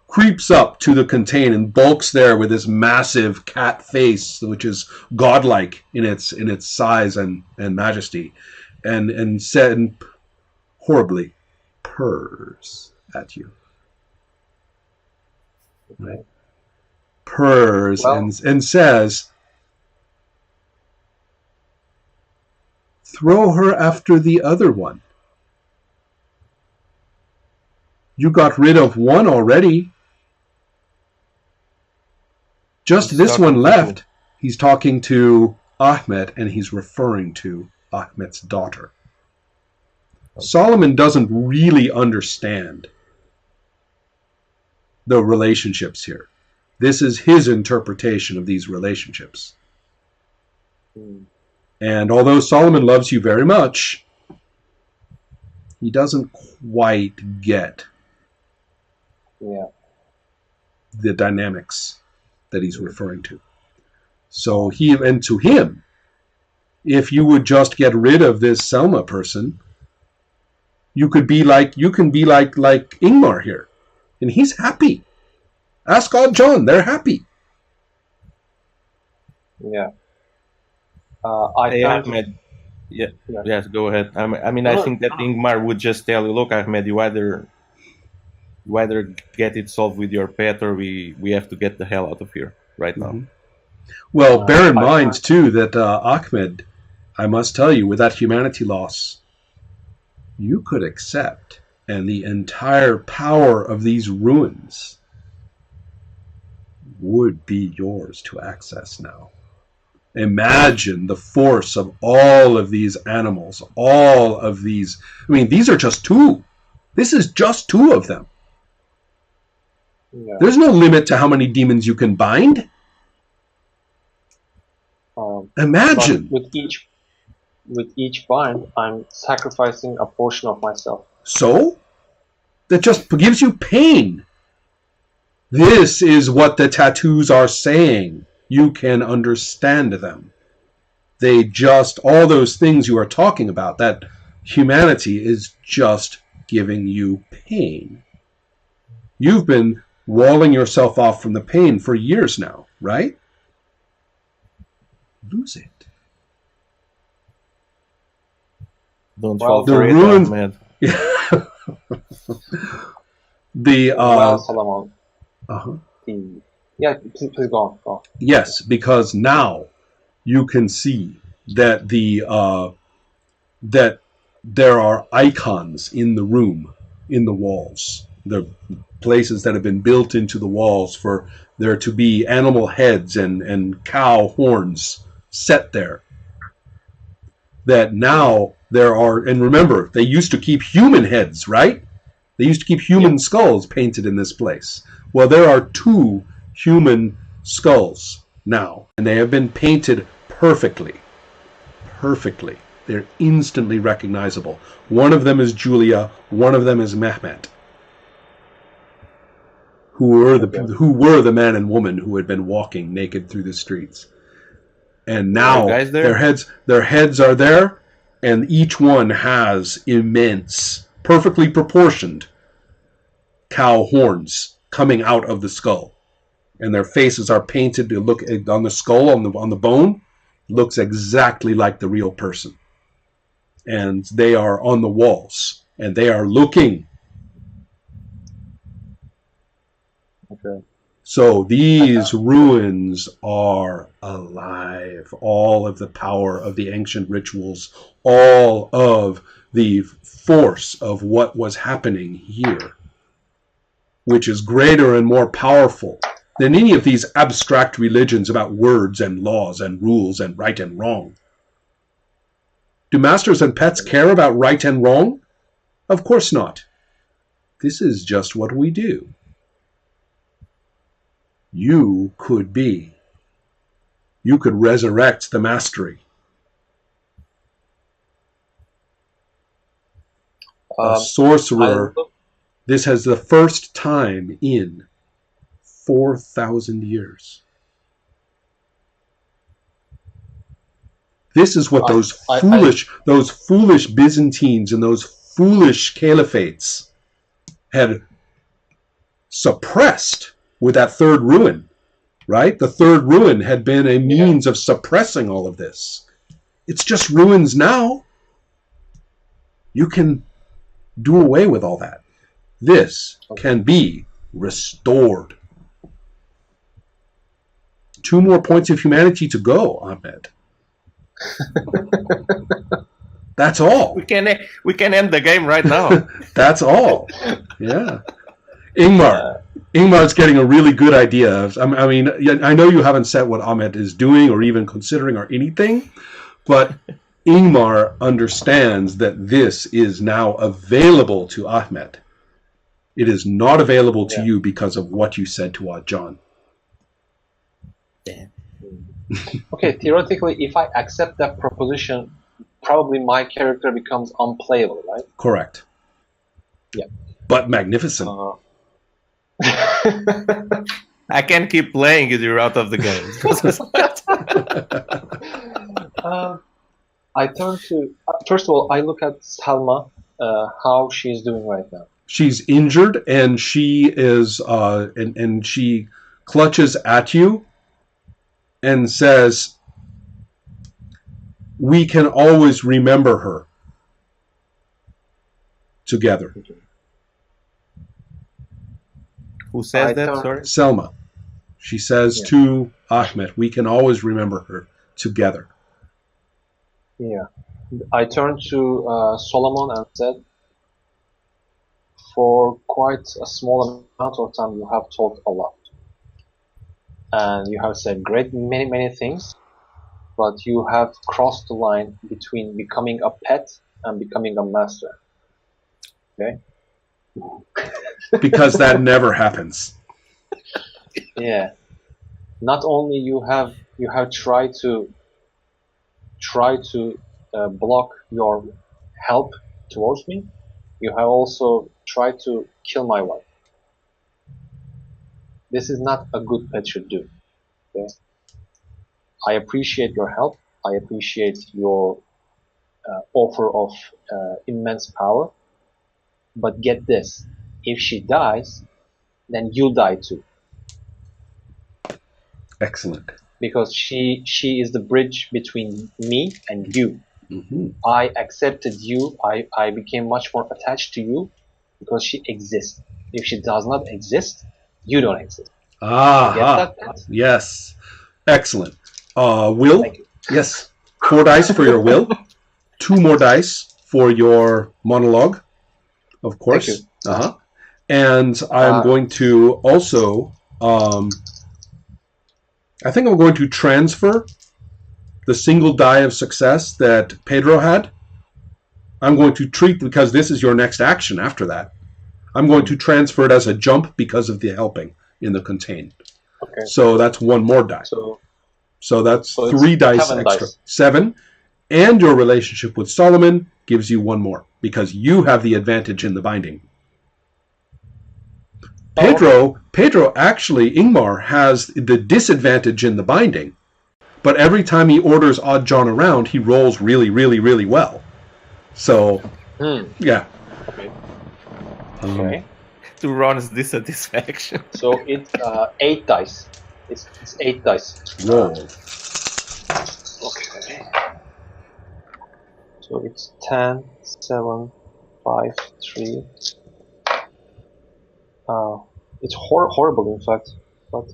Speaker 1: creeps up to the contain and bulks there with this massive cat face, which is godlike in its size and majesty, and said horribly purrs at you. Right? Purrs and says, throw her after the other one. You got rid of one already. Just this one left. He's talking to Ahmed, and he's referring to Ahmed's daughter. Solomon doesn't really understand the relationships here. This is his interpretation of these relationships. And although Solomon loves you very much, he doesn't quite get the dynamics that he's referring to. So to him, if you would just get rid of this Selma person, you can be like Ingmar here, and he's happy. Ask all John; they're happy.
Speaker 2: Yeah.
Speaker 3: Ahmed. Yes, go ahead. I mean, I think that Ingmar would just tell you, look, Ahmed, you either get it solved with your pet, or we have to get the hell out of here right now.
Speaker 1: Well, bear in mind too that Ahmed, I must tell you, with that humanity loss, you could accept, and the entire power of these ruins would be yours to access now. Imagine the force of all of these animals, all of these. I mean, these are just two. This is just two of them. There's no limit to how many demons you can bind. Imagine.
Speaker 2: With each bind, I'm sacrificing a portion of myself.
Speaker 1: So? that just gives you pain. This is what the tattoos are saying. You can understand them. They just, all those things you are talking about, that humanity is just giving you pain. You've been walling yourself off from the pain for years now, right? Lose it.
Speaker 3: Don't
Speaker 2: Well,
Speaker 3: fall for it,
Speaker 1: ruins-
Speaker 3: Ahmed.
Speaker 2: Well, Solomon.
Speaker 1: Uh-huh.
Speaker 2: Yeah, please go on. Go on.
Speaker 1: Yes, because now you can see that that there are icons in the room, in the walls. The places that have been built into the walls for there to be animal heads and cow horns set there. That now there are, and remember, they used to keep human heads, right? They used to keep human skulls painted in this place. Well, there are 2 human skulls now, and they have been painted perfectly. Perfectly. They're instantly recognizable. One of them is Julia, one of them is Mehmet, who were the man and woman who had been walking naked through the streets. And now their heads are there, and each one has immense, perfectly proportioned cow horns coming out of the skull. And their faces are painted to look on the skull, on the bone, looks exactly like the real person. And they are on the walls, and they are looking.
Speaker 2: Okay.
Speaker 1: So these ruins are alive. All of the power of the ancient rituals, all of the force of what was happening here, which is greater and more powerful than any of these abstract religions about words and laws and rules and right and wrong. Do masters and pets care about right and wrong? Of course not. This is just what we do. You could be. You could resurrect the mastery. A sorcerer. This is the first time in 4,000 years. This is what those foolish Byzantines and those foolish caliphates had suppressed with that third ruin, right? The third ruin had been a means of suppressing all of this. It's just ruins now. You can do away with all that. This can be restored. 2 more points of humanity to go, Ahmed. That's all.
Speaker 3: We can end the game right now.
Speaker 1: That's all. Yeah. Ingmar's getting a really good idea. I mean, I know you haven't said what Ahmed is doing or even considering or anything, but Ingmar understands that this is now available to Ahmed. It is not available to you because of what you said to John.
Speaker 3: Damn.
Speaker 2: Okay, theoretically, if I accept that proposition, probably my character becomes unplayable, right?
Speaker 1: Correct.
Speaker 2: Yeah.
Speaker 1: But magnificent.
Speaker 3: I can keep playing if you're out of the game.
Speaker 2: I turn to, first of all, I look at Salma, how she's doing right now.
Speaker 1: She's injured, and she is, and she clutches at you and says, "We can always remember her together."
Speaker 3: Who says that? Sorry,
Speaker 1: Selma. She says to Ahmed, "We can always remember her together."
Speaker 2: Yeah. I turned to Solomon and said, "For quite a small amount of time, you have talked a lot. And you have said many things, but you have crossed the line between becoming a pet and becoming a master." Okay?
Speaker 1: Because that never happens.
Speaker 2: Yeah. Not only you have tried to block your help towards me, you have also try to kill my wife. This is not a good pet should do. Okay? I appreciate your help. I appreciate your offer of immense power. But get this, if she dies, then you die too.
Speaker 1: Excellent.
Speaker 2: Because she is the bridge between me and you.
Speaker 1: Mm-hmm.
Speaker 2: I accepted you. I became much more attached to you because she exists. If she does not exist, you don't exist.
Speaker 1: Ah, yes. Excellent. Will?
Speaker 2: Thank you.
Speaker 1: Yes. 4 dice for your will. 2 more dice for your monologue, of course.
Speaker 2: Thank you.
Speaker 1: Uh-huh. And I'm going to also, I think I'm going to transfer the single die of success that Pedro had. I'm going to treat, because this is your next action after that, I'm going to transfer it as a jump because of the helping in the contain.
Speaker 2: Okay.
Speaker 1: So that's 1 more die. So that's 3 dice extra.
Speaker 2: Dice.
Speaker 1: 7. And your relationship with Solomon gives you 1 more, because you have the advantage in the binding. Pedro actually, Ingmar has the disadvantage in the binding, but every time he orders Odd John around, he rolls really, really, really well. So, yeah.
Speaker 2: Okay. Okay.
Speaker 3: To Ron's dissatisfaction.
Speaker 2: So it's 8 dice. It's 8 dice.
Speaker 1: Roll.
Speaker 2: Okay. So it's 10, 7, 5, 3. It's horrible, in fact. But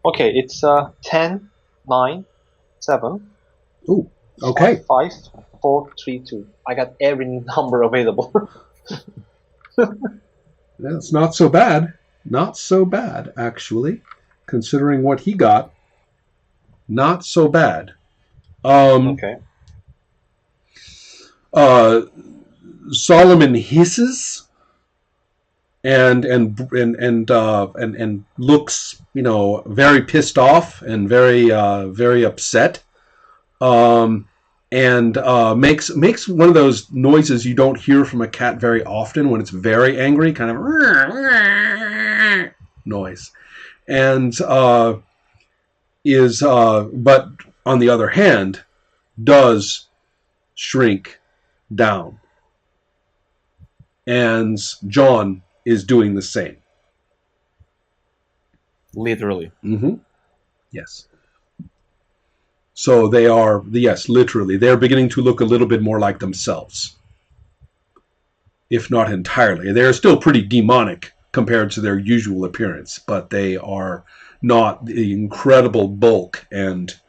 Speaker 2: okay, it's 10, 9, 7.
Speaker 1: Ooh, okay.
Speaker 2: 5, 4, 3, 2. I got every number available.
Speaker 1: That's not so bad. Not so bad, actually, considering what he got. Not so bad.
Speaker 2: Okay.
Speaker 1: Solomon hisses and looks, very pissed off and very upset. And makes one of those noises you don't hear from a cat very often when it's very angry, kind of noise, and but on the other hand, does shrink down, and John is doing the same.
Speaker 3: Literally.
Speaker 1: Mm-hmm. Yes. So they are, yes, literally, they're beginning to look a little bit more like themselves, if not entirely. They're still pretty demonic compared to their usual appearance, but they are not the incredible bulk and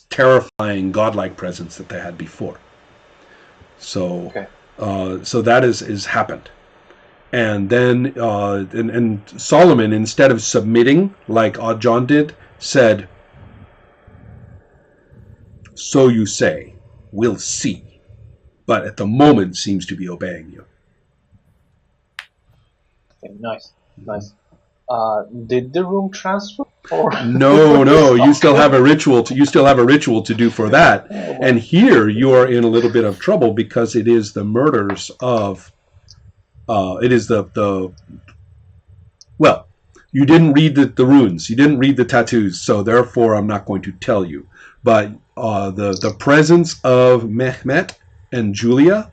Speaker 1: terrifying godlike presence that they had before. So,
Speaker 2: okay.
Speaker 1: So that is happened. And then and Solomon, instead of submitting like Odd John did, said, "So you say, we'll see," but at the moment seems to be obeying you.
Speaker 2: Okay, nice. Did the room transfer? Or
Speaker 1: No. You still have a ritual to do for that. And here you are in a little bit of trouble because it is the murders of. It is the. Well, you didn't read the runes. You didn't read the tattoos, so therefore I'm not going to tell you. But the presence of Mehmet and Julia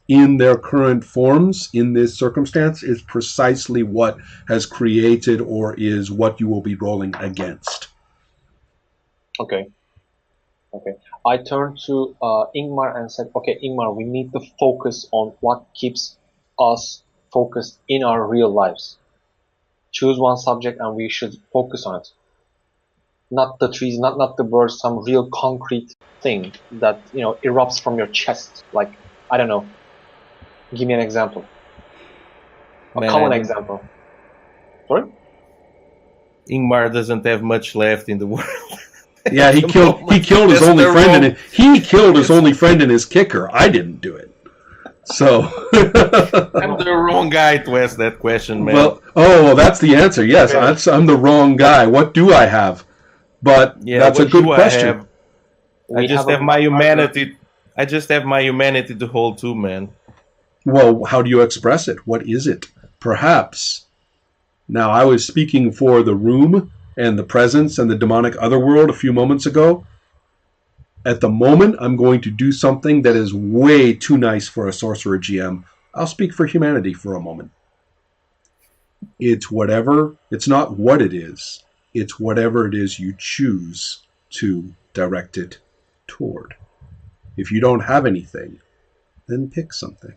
Speaker 1: in their current forms in this circumstance is precisely what has created or is what you will be rolling against.
Speaker 2: Okay. I turned to Ingmar and said, "Okay, Ingmar, we need to focus on what keeps us focused in our real lives. Choose one subject and we should focus on it. Not the trees, not the birds, some real concrete thing that, erupts from your chest. Like, I don't know. Give me an example. A common example. Sorry?
Speaker 3: Ingmar doesn't have much left in the world.
Speaker 1: Yeah, he killed his only friend and he killed his only friend and his kicker. I didn't do it. So
Speaker 3: I'm the wrong guy to ask that question, man.
Speaker 1: Well, that's the answer. Yes, okay. I'm the wrong guy. What do I have? But that's a good question.
Speaker 3: I just have my humanity. I just have my humanity to hold too, man.
Speaker 1: Well, how do you express it? What is it? Perhaps. Now, I was speaking for the room and the presence and the demonic otherworld a few moments ago. At the moment, I'm going to do something that is way too nice for a Sorcerer GM. I'll speak for humanity for a moment. It's not what it is. It's whatever it is you choose to direct it toward. If you don't have anything, then pick something.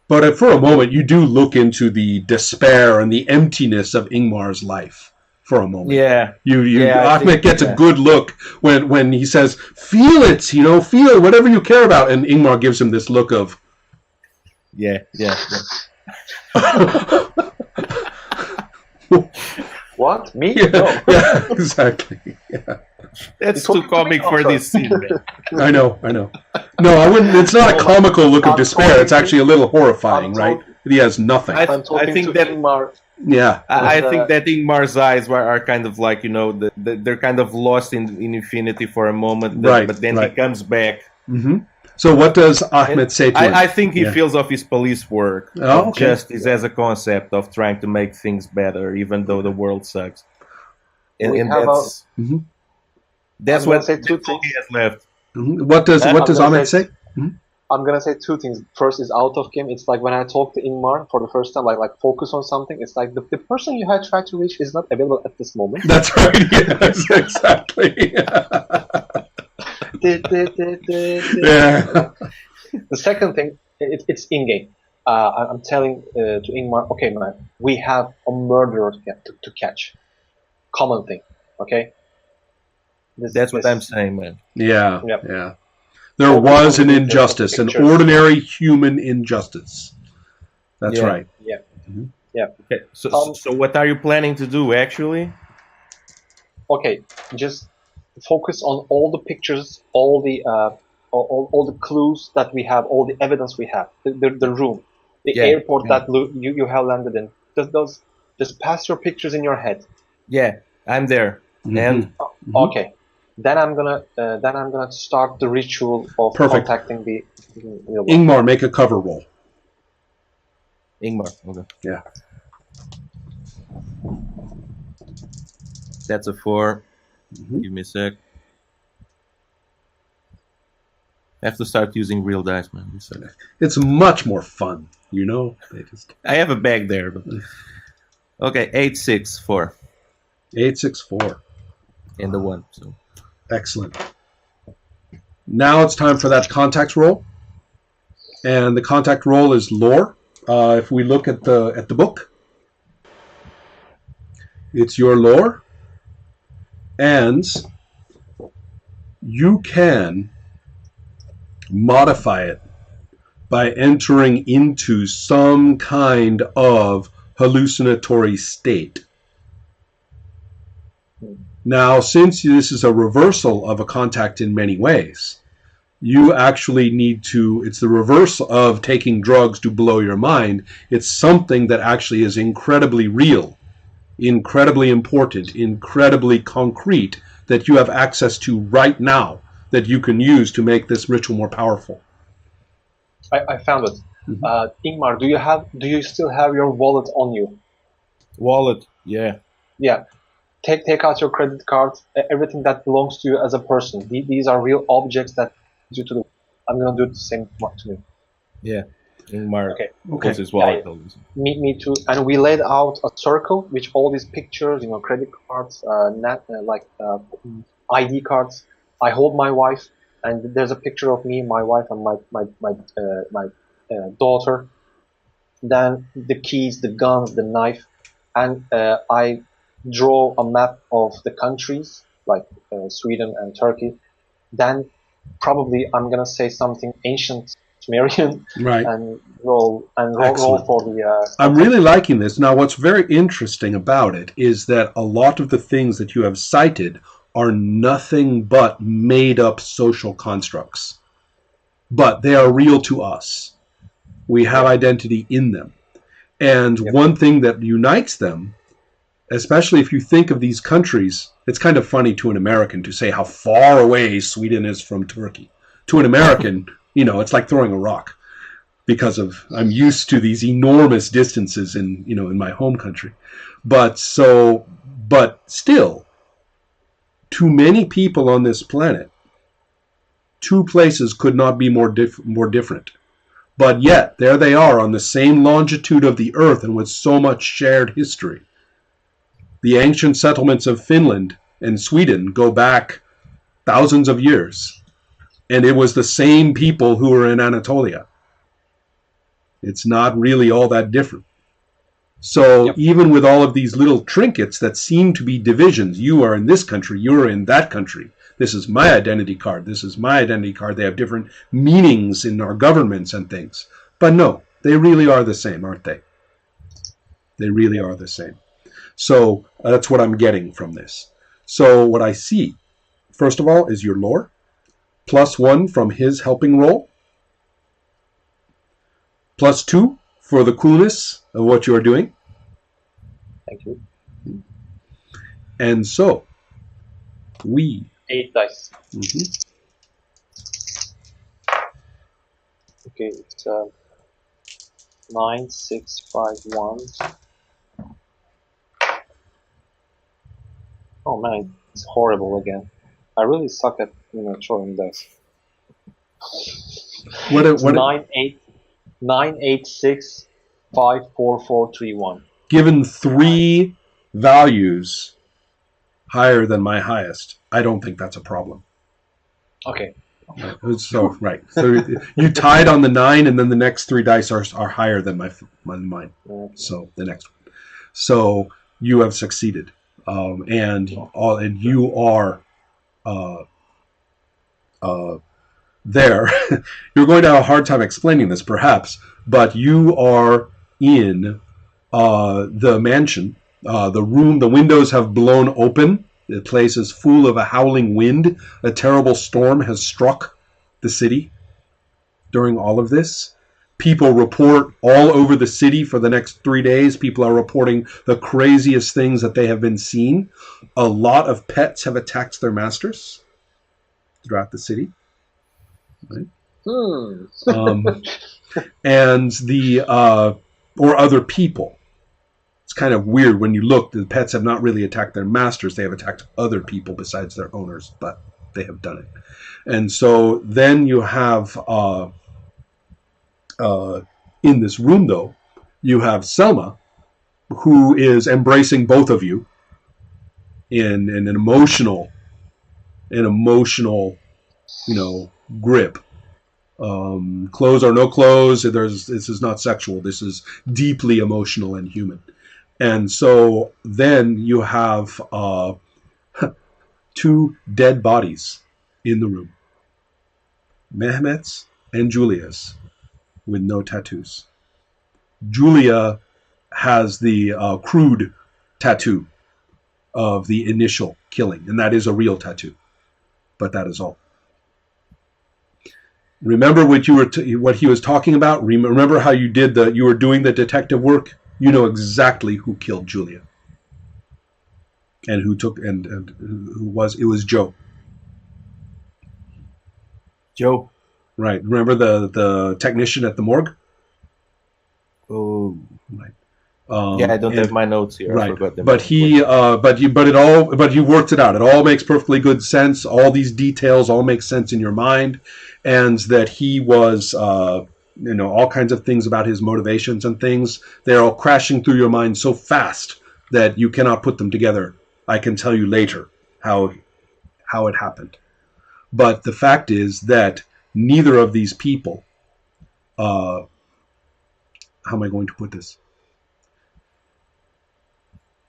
Speaker 1: But for a moment, you do look into the despair and the emptiness of Ingmar's life for a moment.
Speaker 3: Yeah.
Speaker 1: Ahmed gets a good look when he says, "Feel it, feel whatever you care about," and Ingmar gives him this look of,
Speaker 3: Yeah.
Speaker 2: What? Me?
Speaker 1: yeah,
Speaker 2: No.
Speaker 1: yeah, exactly. Yeah.
Speaker 3: That's too comic for this scene, man.
Speaker 1: I know. No, I wouldn't. It's not a comical look of despair. It's actually a little horrifying, right? He has nothing.
Speaker 3: I
Speaker 2: I'm talking
Speaker 3: think
Speaker 2: to
Speaker 3: that-
Speaker 2: Ingmar.
Speaker 1: Yeah.
Speaker 3: I think that Ingmar's eyes are kind of like, they're kind of lost in infinity for a moment,
Speaker 1: Right,
Speaker 3: but then
Speaker 1: right.
Speaker 3: he comes back.
Speaker 1: Mm-hmm. So what does Ahmed say to him?
Speaker 3: I think he
Speaker 1: Yeah.
Speaker 3: feels of his police work,
Speaker 1: Oh,
Speaker 3: of
Speaker 1: okay.
Speaker 3: justice as a concept of trying to make things better, even though the world sucks. And
Speaker 2: We have
Speaker 3: that's
Speaker 1: Mhm.
Speaker 3: that's
Speaker 2: I'm gonna
Speaker 3: what
Speaker 2: say two
Speaker 3: that's all he
Speaker 2: things.
Speaker 3: has left.
Speaker 1: Mhm. What does
Speaker 2: I'm gonna
Speaker 1: Ahmed
Speaker 2: say-
Speaker 1: say?
Speaker 2: I'm gonna say two things. First is out of game. It's like when I talk to Ingmar for the first time, like focus on something. It's like the person you had tried to reach is not available at this moment.
Speaker 1: That's right. Yes, exactly. Yeah.
Speaker 2: The second thing, it's in-game. I'm telling to Ingmar, okay, man, we have a murderer to catch. Common thing, okay?
Speaker 3: That's what I'm saying, man.
Speaker 1: Yeah.
Speaker 2: Yep.
Speaker 1: Yeah. There was an injustice, an ordinary human injustice. That's
Speaker 3: Yeah.
Speaker 1: right.
Speaker 3: Okay, so what are you planning to do, actually?
Speaker 2: Okay, just focus on all the pictures, all the clues that we have, all the evidence we have, the room, the
Speaker 3: Yeah,
Speaker 2: airport
Speaker 3: yeah.
Speaker 2: that you have landed in. Just pass your pictures in your head.
Speaker 3: Yeah, I'm there.
Speaker 1: Mhm.
Speaker 3: And
Speaker 1: Mhm.
Speaker 2: Okay, then I'm gonna start the ritual of
Speaker 1: Perfect.
Speaker 2: contacting the real one.
Speaker 1: Ingmar, make a cover roll.
Speaker 3: Ingmar, okay.
Speaker 1: Yeah.
Speaker 3: That's a 4.
Speaker 1: Mhm.
Speaker 3: Give me a sec. I have to start using real dice, man. One sec.
Speaker 1: It's much more fun, They just
Speaker 3: I have a bag there. But... Okay, 8, 6, 4.
Speaker 1: 864.
Speaker 3: And the 1. So
Speaker 1: Excellent. Now it's time for that contact roll, and the contact roll is lore. If we look at the book, it's your lore, and you can modify it by entering into some kind of hallucinatory state. Now, since this is a reversal of a contact in many ways, you actually need to, it's the reverse of taking drugs to blow your mind. It's something that actually is incredibly real, incredibly important, incredibly concrete, that you have access to right now, that you can use to make this ritual more powerful.
Speaker 2: I found it.
Speaker 1: Mhm.
Speaker 2: Ingmar, do you still have your wallet on you?
Speaker 3: wallet, yeah.
Speaker 2: Yeah. Take out your credit card, everything that belongs to you as a person. These are real objects that due to the. I'm gonna do the same to me.
Speaker 3: Yeah. Ingmar
Speaker 2: Okay.
Speaker 3: puts his wallet
Speaker 2: Yeah.
Speaker 3: always.
Speaker 2: Me too. And we laid out a circle with all these pictures, credit cards, ID cards. I hold my wife, and there's a picture of me, my wife, and my daughter. Then the keys, the guns, the knife, and I draw a map of the countries like Sweden and Turkey. Then probably I'm gonna say something ancient Sumerian
Speaker 1: Right.
Speaker 2: and roll
Speaker 1: Excellent.
Speaker 2: for the.
Speaker 1: I'm really liking this. Now, what's very interesting about it is that a lot of the things that you have cited are nothing but made-up social constructs. But they are real to us. We have identity in them. And
Speaker 2: Yep.
Speaker 1: one thing that unites them especially if you think of these countries. It's kind of funny to an American to say how far away Sweden is from Turkey. To an American, it's like throwing a rock, because I'm used to these enormous distances in my home country. But still, to many people on this planet, two places could not be more different. But yet, there they are on the same longitude of the Earth and with so much shared history. The ancient settlements of Finland and Sweden go back thousands of years, and it was the same people who were in Anatolia. It's not really all that different. So even with all of these little trinkets that seem to be divisions, you are in this country, you are in that country, this is my identity card, this is my identity card, they have different meanings in our governments and things. But no, they really are the same, aren't they? They really are the same. So that's what I'm getting from this. So what I see, first of all, is your lore, +1 from his helping roll, +2 for the coolness of what you are doing.
Speaker 2: Thank you.
Speaker 1: And so, we...
Speaker 2: 8 dice.
Speaker 1: Mm-hmm.
Speaker 2: Okay, it's 9, 6, 5, 1. Oh man, it's horrible again. I really suck at throwing dice.
Speaker 1: What
Speaker 2: 9, 8, 6, 5, 4, 4, 3, 1.
Speaker 1: Given 3 values higher than my highest, I don't think that's a problem.
Speaker 2: Okay.
Speaker 1: So you tied on the 9, and then the next 3 dice are higher than mine.
Speaker 2: Okay.
Speaker 1: So the next one. So you have succeeded, and you are there. You're going to have a hard time explaining this, perhaps, but you are in the mansion. The room, the windows have blown open. The place is full of a howling wind. A terrible storm has struck the city during all of this. People report all over the city for the next 3 days. People are reporting the craziest things that they have been seeing. A lot of pets have attacked their masters throughout the city. Right? And or other people. It's kind of weird when you look. The pets have not really attacked their masters. They have attacked other people besides their owners, but they have done it. And so then you have, in this room, though, you have Selma, who is embracing both of you in an emotional, grip. Clothes or no clothes, this is not sexual. This is deeply emotional and human. And so then you have 2 dead bodies in the room. Mehmet's and Julia's, with no tattoos. Julia has the crude tattoo of the initial killing, and that is a real tattoo. But that is all. Remember what what he was talking about? Remember how you were doing the detective work? You know exactly who killed Julia. And who took and who was it was Joe.
Speaker 3: Joe.
Speaker 1: Right. Remember the technician at the morgue?
Speaker 3: Oh.
Speaker 1: Right.
Speaker 3: I don't have my notes here.
Speaker 1: Right.
Speaker 3: I forgot them.
Speaker 1: But you worked it out. It all makes perfectly good sense. All these details all make sense in your mind, and that he was, all kinds of things about his motivations and things. They're all crashing through your mind so fast that you cannot put them together. I can tell you later how it happened. But the fact is that neither of these people, how am I going to put this?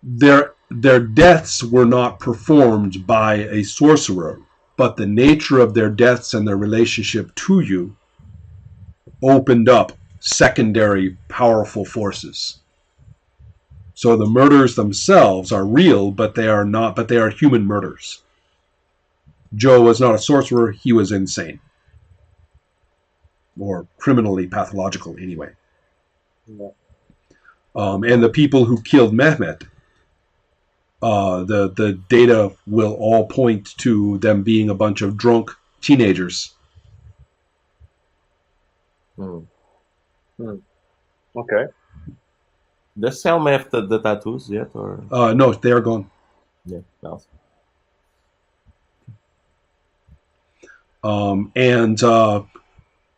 Speaker 1: Their deaths were not performed by a sorcerer, but the nature of their deaths and their relationship to you opened up secondary powerful forces. So the murders themselves are real, but they are human murders. Joe was not a sorcerer, he was insane. Or criminally pathological anyway.
Speaker 2: Yeah.
Speaker 1: And the people who killed Mehmet the data will all point to them being a bunch of drunk teenagers.
Speaker 2: Okay.
Speaker 3: Does Selma have the tattoos yet, or
Speaker 1: No, they are gone.
Speaker 3: yeah? No.
Speaker 1: And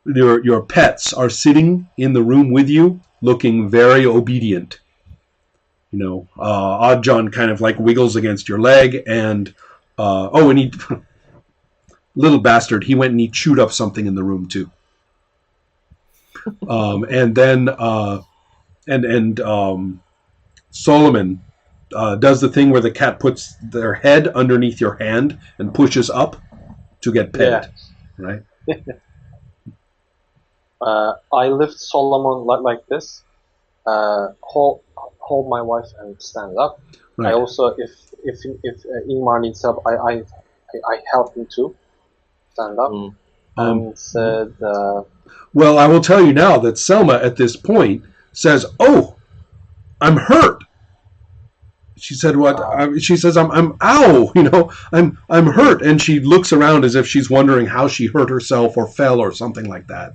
Speaker 1: your pets are sitting in the room with you, looking very obedient. You know, Oddjohn kind of like wiggles against your leg, and and he, little bastard, he went and he chewed up something in the room too. And then Solomon does the thing where the cat puts their head underneath your hand and pushes up to get petted, right?
Speaker 2: I lift Solomon like this, hold my wife and stand up.
Speaker 1: Right.
Speaker 2: I also, if Ingmar needs help, I help him too stand up. And said,
Speaker 1: well, I will tell you now that Selma at this point says, "Oh, I'm hurt." She said, "What?" She says, "I'm ow, you know, I'm hurt," and she looks around as if she's wondering how she hurt herself or fell or something like that.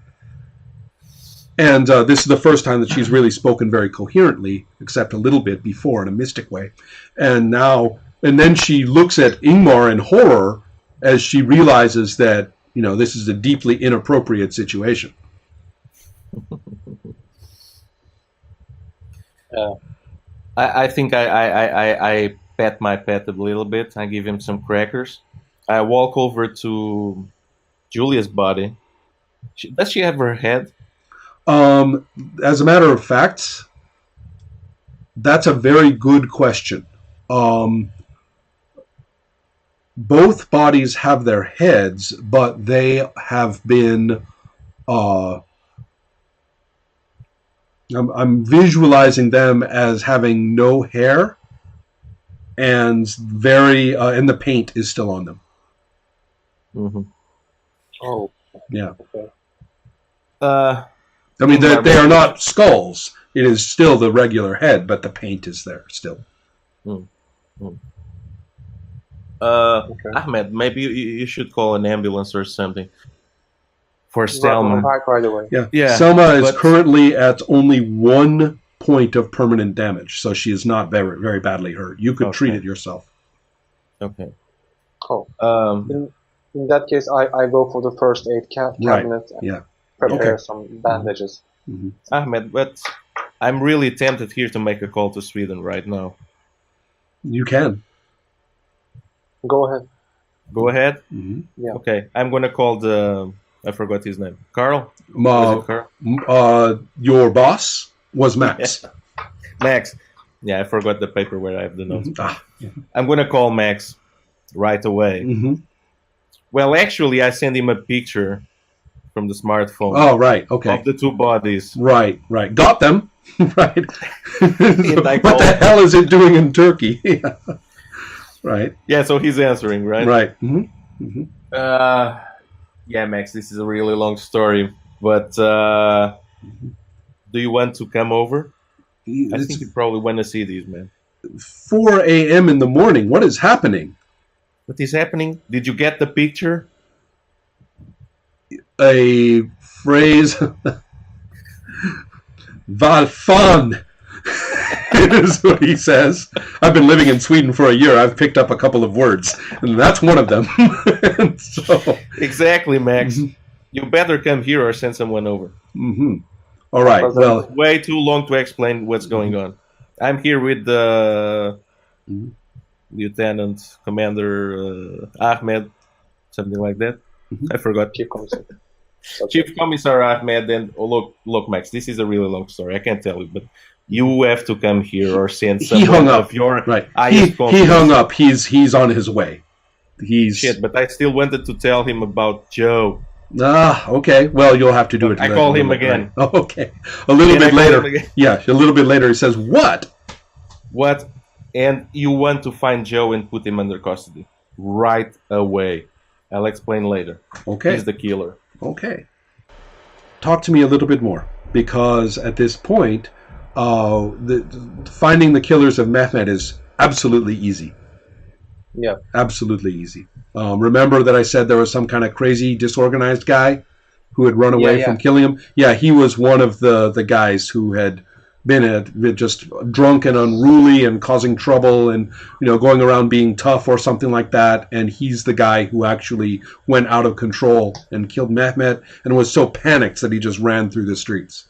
Speaker 1: And this is the first time that she's really spoken very coherently, except a little bit before in a mystic way. And then she looks at Ingmar in horror as she realizes that, you know, this is a deeply inappropriate situation.
Speaker 3: I think I pet my pet a little bit. I give him some crackers. I walk over to Julia's body. Does she have her head?
Speaker 1: As a matter of fact, that's a very good question. Both bodies have their heads, but they have been... I'm visualizing them as having no hair, and and the paint is still on them.
Speaker 3: Mm-hmm.
Speaker 2: Oh.
Speaker 1: Yeah.
Speaker 2: Okay.
Speaker 1: I mean, they are not skulls. It is still the regular head, but the paint is there still.
Speaker 2: Okay.
Speaker 3: Ahmed, maybe you should call an ambulance or something for Selma.
Speaker 2: Back right away.
Speaker 1: Yeah. Selma is currently at only 1 point of permanent damage, so she is not very, very badly hurt. You could treat it yourself.
Speaker 3: Okay.
Speaker 2: Cool. In that case, I go for the first aid cabinet and prepare some bandages.
Speaker 1: Mm-hmm.
Speaker 3: Ahmed, but I'm really tempted here to make a call to Sweden right now.
Speaker 1: You can.
Speaker 2: Go ahead.
Speaker 3: Go ahead?
Speaker 1: Mm-hmm.
Speaker 3: Yeah. Okay, I'm going to call I forgot his name. Carl?
Speaker 1: Carl? Your boss was Max.
Speaker 3: Max. Yeah, I forgot the paper where I have the notes.
Speaker 1: Mm-hmm.
Speaker 3: I'm going to call Max right away.
Speaker 1: Mm-hmm.
Speaker 3: Well, actually, I sent him a picture from the smartphone.
Speaker 1: Oh, right. Okay.
Speaker 3: Of the two bodies.
Speaker 1: Right. Got them. Right.
Speaker 3: What
Speaker 1: the hell is it doing in Turkey? Right.
Speaker 3: Yeah, so he's answering, right?
Speaker 1: Right. Mm-hmm. Mm-hmm.
Speaker 3: Yeah, Max, this is a really long story, but do you want to come over? I think you probably want to see these, man.
Speaker 1: 4 a.m. in the morning. What is happening?
Speaker 3: What is happening? Did you get the picture?
Speaker 1: A phrase... Vad fan is what he says. I've been living in Sweden for a year. I've picked up a couple of words, and that's one of them. So,
Speaker 3: exactly, Max. Mm-hmm. You better come here or send someone over.
Speaker 1: Mm-hmm. All right. Well,
Speaker 3: way too long to explain what's going on. I'm here with the Lieutenant Commander Ahmed, something like that. Mm-hmm. I forgot. Chief Commissar Ahmed, and look, Max, this is a really long story. I can't tell you, but you have to come here or send someone.
Speaker 1: He hung up.
Speaker 3: Of your
Speaker 1: right. He hung up. He's on his way.
Speaker 3: Shit, but I still wanted to tell him about Joe.
Speaker 1: Okay. Well, you'll have to do it.
Speaker 3: I call him again.
Speaker 1: Right. Oh, okay. A little bit later. Yeah, a little bit later he says, "What?
Speaker 3: What? And you want to find Joe and put him under custody right away. I'll explain later.
Speaker 1: Okay.
Speaker 3: He's the killer.
Speaker 1: Okay. Talk to me a little bit more, because at this point, finding the killers of Mehmet is absolutely easy.
Speaker 2: Yeah.
Speaker 1: Absolutely easy. Remember that I said there was some kind of crazy, disorganized guy who had run away from killing him? Yeah, he was one of the guys who had been just drunk and unruly and causing trouble and going around being tough or something like that. And he's the guy who actually went out of control and killed Mehmet and was so panicked that he just ran through the streets.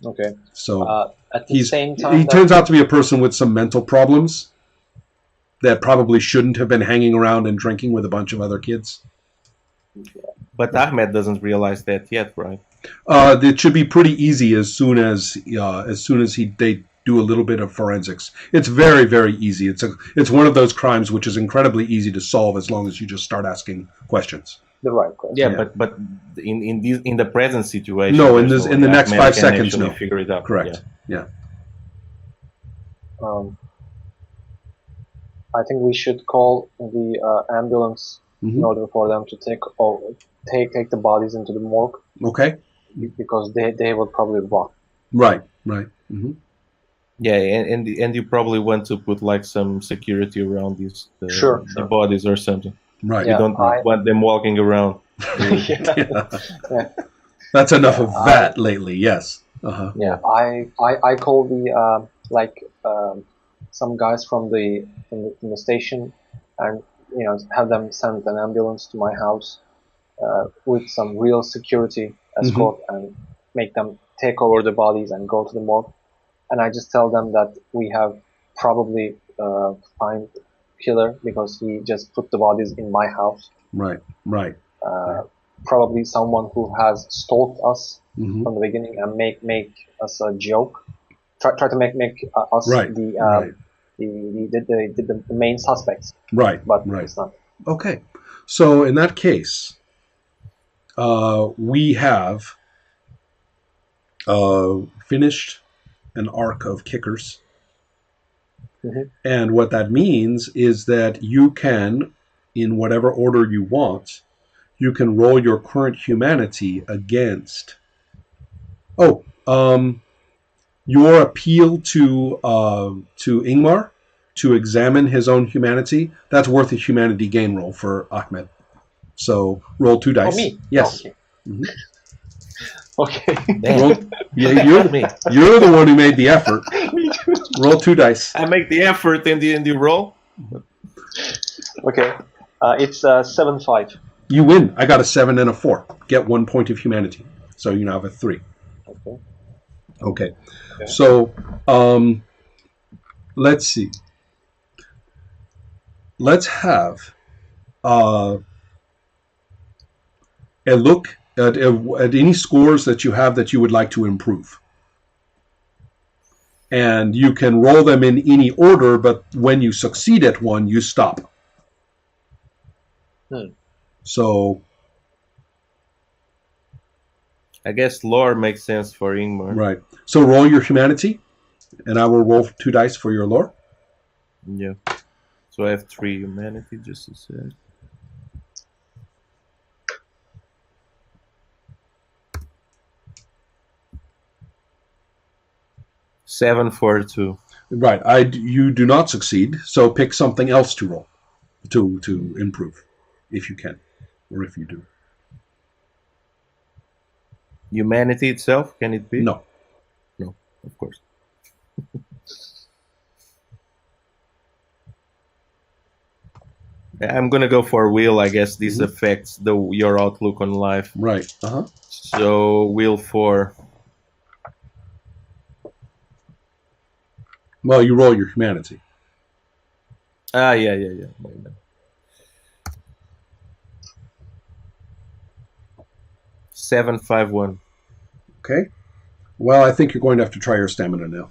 Speaker 2: Okay.
Speaker 1: So
Speaker 2: at the same time,
Speaker 1: he turns out to be a person with some mental problems that probably shouldn't have been hanging around and drinking with a bunch of other kids.
Speaker 3: But Ahmed doesn't realize that yet, right?
Speaker 1: It should be pretty easy as soon as they do a little bit of forensics. It's very, very easy. It's one of those crimes which is incredibly easy to solve as long as you just start asking questions.
Speaker 2: The right question.
Speaker 3: Yeah, but in the present situation,
Speaker 1: no, in the next 5 seconds, no.
Speaker 3: Figure it out.
Speaker 1: Correct. Yeah.
Speaker 2: I think we should call the ambulance in order for them to take the bodies into the morgue.
Speaker 1: Okay.
Speaker 2: Because they will probably walk.
Speaker 1: Right. Mm-hmm.
Speaker 3: Yeah, and you probably want to put like some security around these the bodies or something.
Speaker 1: Right.
Speaker 3: You don't want them walking around.
Speaker 2: Yeah.
Speaker 1: That's enough of that lately. Yes. Uh-huh.
Speaker 2: Yeah. I call the some guys from the station and have them send an ambulance to my house with some real security escort and make them take over the bodies and go to the morgue. And I just tell them that we have probably find killer because he just put the bodies in my house.
Speaker 1: Right.
Speaker 2: Probably someone who has stalked us from the beginning and make us a joke. Try to make us the main suspects.
Speaker 1: Right.
Speaker 2: But it's not.
Speaker 1: Okay. So in that case, we have finished an arc of kickers. And what that means is that you can, in whatever order you want, you can roll your current humanity against your appeal to Ingmar to examine his own humanity. That's worth a humanity gain roll for Ahmed. So roll 2 dice.
Speaker 2: Oh, me?
Speaker 1: Yes.
Speaker 2: Oh, okay.
Speaker 1: You're the one who made the effort. Roll 2 dice.
Speaker 3: I make the effort in the roll.
Speaker 2: Okay. It's 7-5.
Speaker 1: You win. I got a 7 and a 4. Get 1 point of humanity. So you now have a 3. Okay. So let's see. Let's have a look at any scores that you have that you would like to improve. And you can roll them in any order, but when you succeed at one, you stop. So
Speaker 3: I guess lore makes sense for Ingmar.
Speaker 1: Right. So roll your humanity, and I will roll 2 dice for your lore.
Speaker 3: Yeah. So I have 3 humanity, just to say. Seven, 4, 2.
Speaker 1: Right. You do not succeed, so pick something else to roll to improve, if you can, or if you do.
Speaker 3: Humanity itself, can it be?
Speaker 1: No.
Speaker 3: No, of course. I'm gonna go for will. I guess this affects your outlook on life.
Speaker 1: Right.
Speaker 3: So will 4.
Speaker 1: Well, you roll your humanity.
Speaker 3: Yeah. 7, 5, 1.
Speaker 1: Okay. Well, I think you're going to have to try your stamina now.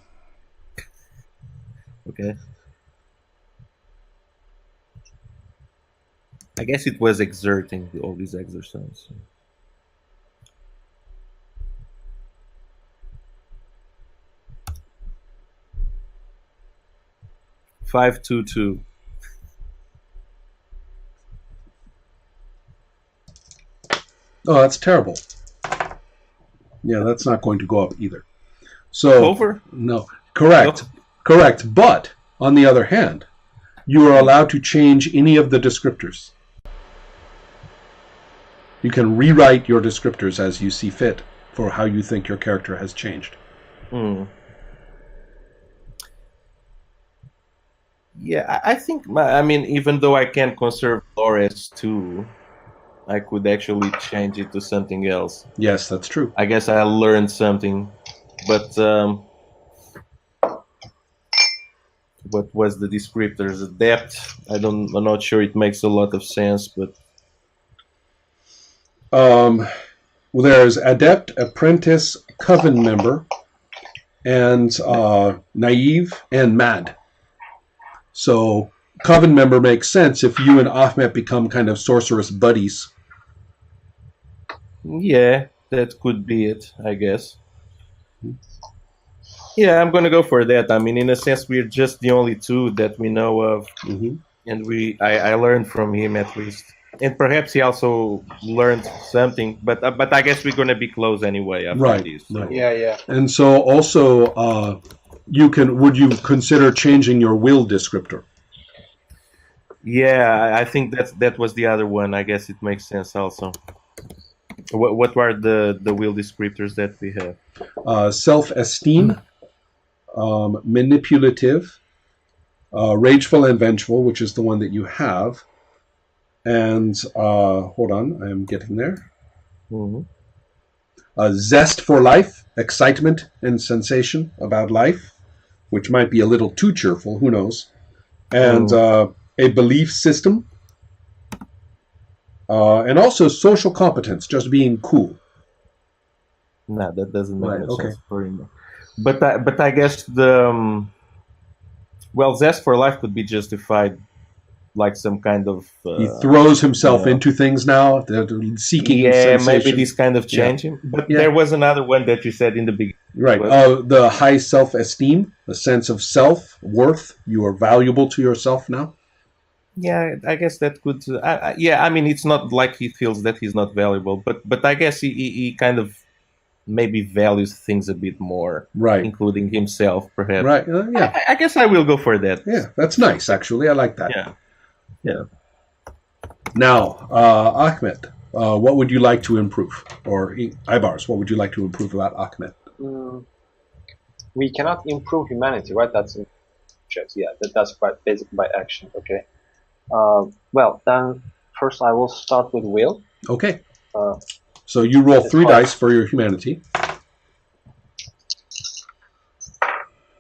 Speaker 3: Okay. I guess it was exerting all these exercises. Five, 2, 2.
Speaker 1: Oh, that's terrible. Yeah, that's not going to go up either. So
Speaker 3: over?
Speaker 1: No, correct. But On the other hand, you are allowed to change any of the descriptors. You can rewrite your descriptors as you see fit for how you think your character has changed.
Speaker 3: Yeah, I think, I mean, even though I can conserve lore as 2, I could actually change it to something else.
Speaker 1: Yes, that's true.
Speaker 3: I guess I learned something, but what was the descriptors? Adept. I'm not sure it makes a lot of sense, but
Speaker 1: Well, there's adept, apprentice, coven member, and naive and mad. So coven member makes sense if you and Ahmet become kind of sorceress buddies.
Speaker 3: yeah, that could be it, I guess. Yeah, I'm gonna go for that. I mean, in a sense, we're just the only 2 that we know of, and I learned from him at least, and perhaps he also learned something. But I guess we're gonna be close anyway after this. So.
Speaker 1: Right.
Speaker 2: Yeah.
Speaker 1: And so also, would you consider changing your will descriptor?
Speaker 3: Yeah, I think that was the other one. I guess it makes sense also. What were the will descriptors that we have?
Speaker 1: Self-esteem, manipulative, rageful and vengeful, which is the one that you have. And hold on, I am getting there. Zest for life, excitement and sensation about life, which might be a little too cheerful, who knows. And a belief system. And also social competence, just being cool.
Speaker 3: No, that doesn't make much
Speaker 1: Okay.
Speaker 3: sense for him. But I guess the zest for life could be justified, like some kind of.
Speaker 1: He throws himself into things now, seeking sensation.
Speaker 3: Maybe this kind of change him. But there was another one that you said in the beginning.
Speaker 1: Right. The high self-esteem, the sense of self-worth. You are valuable to yourself now.
Speaker 3: Yeah, I guess that could. I mean, it's not like he feels that he's not valuable, but I guess he kind of maybe values things a bit more,
Speaker 1: right?
Speaker 3: Including himself, perhaps.
Speaker 1: Right. Yeah.
Speaker 3: I guess I will go for that.
Speaker 1: Yeah, that's nice. Actually, I like that.
Speaker 3: Yeah.
Speaker 1: Now, Ahmet, what would you like to improve? Or Ibars, what would you like to improve about Ahmet?
Speaker 2: We cannot improve humanity, right? That's that's quite basic by action. Okay. Well, then first I will start with will.
Speaker 1: Okay. So you roll 3 dice for your humanity.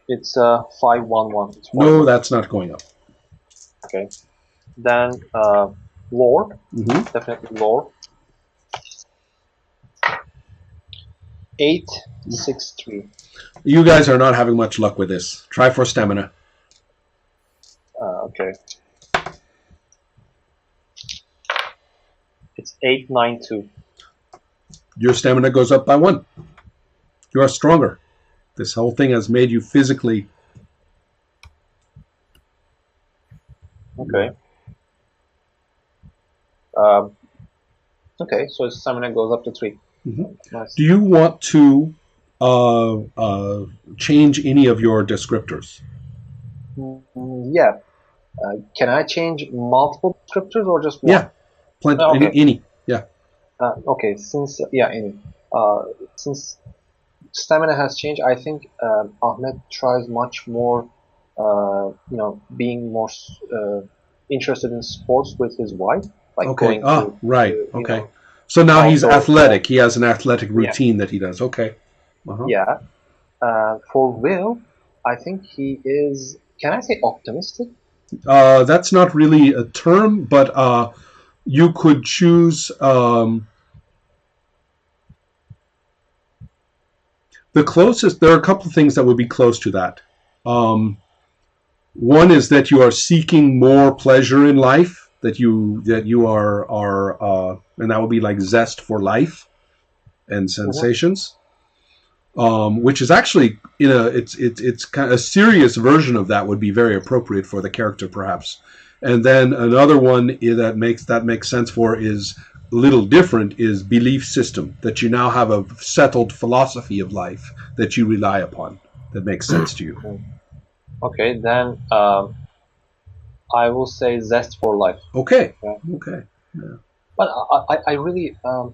Speaker 2: It's 5-1-1.
Speaker 1: No, that's not going up.
Speaker 2: Okay. Then lore, definitely lore. 8-6-3.
Speaker 1: You guys are not having much luck with this. Try for stamina.
Speaker 2: Okay. It's 8-9-2.
Speaker 1: Your stamina goes up by 1. You are stronger. This whole thing has made you physically.
Speaker 2: Okay. Okay, so his stamina goes up to 3. Nice.
Speaker 1: Do you want to change any of your descriptors?
Speaker 2: Yeah. Can I change multiple descriptors or just one?
Speaker 1: Yeah.
Speaker 2: Okay.
Speaker 1: Any. Yeah.
Speaker 2: Okay. Since any. Since stamina has changed, I think Ahmet tries much more. Being more interested in sports with his wife. Like
Speaker 1: okay.
Speaker 2: Going
Speaker 1: right. Okay. So now he's athletic. He has an athletic routine that he does. Okay.
Speaker 2: Yeah. For Will, I think he is. Can I say optimistic?
Speaker 1: That's not really a term, but you could choose the closest. There are a couple of things that would be close to that. One is that you are seeking more pleasure in life. That you are and that would be like zest for life and sensations. Which is actually it's kind of a serious version of that would be very appropriate for the character perhaps. And then another one that makes sense for is a little different is belief system, that you now have a settled philosophy of life that you rely upon that makes sense to you.
Speaker 2: Okay, then I will say zest for life.
Speaker 1: Okay.
Speaker 2: Yeah.
Speaker 1: Okay.
Speaker 2: But I really I'm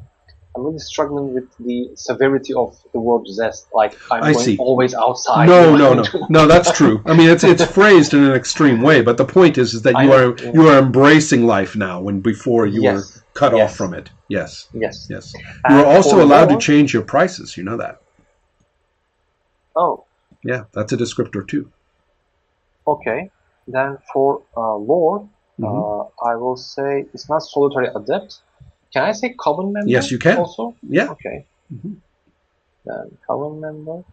Speaker 2: really struggling with the severity of the word zest. Like I'm
Speaker 1: I
Speaker 2: going
Speaker 1: see.
Speaker 2: always outside.
Speaker 1: No. That's true. I mean, it's phrased in an extreme way, but the point is that
Speaker 2: I
Speaker 1: you
Speaker 2: know.
Speaker 1: are embracing life now when before you were
Speaker 2: Yes.
Speaker 1: cut off
Speaker 2: Yes.
Speaker 1: from it. Yes.
Speaker 2: Yes.
Speaker 1: Yes. You are
Speaker 2: And
Speaker 1: also
Speaker 2: for
Speaker 1: allowed to
Speaker 2: lore,
Speaker 1: change your prices. You know that.
Speaker 2: oh,
Speaker 1: Yeah, that's a descriptor too.
Speaker 2: okay. Then for lore,
Speaker 1: Hmm.
Speaker 2: I will say it's not solitary adept. Can I say coven member
Speaker 1: Yes, you can.
Speaker 2: also?
Speaker 1: Yeah.
Speaker 2: Okay.
Speaker 1: Hmm.
Speaker 2: Then coven member.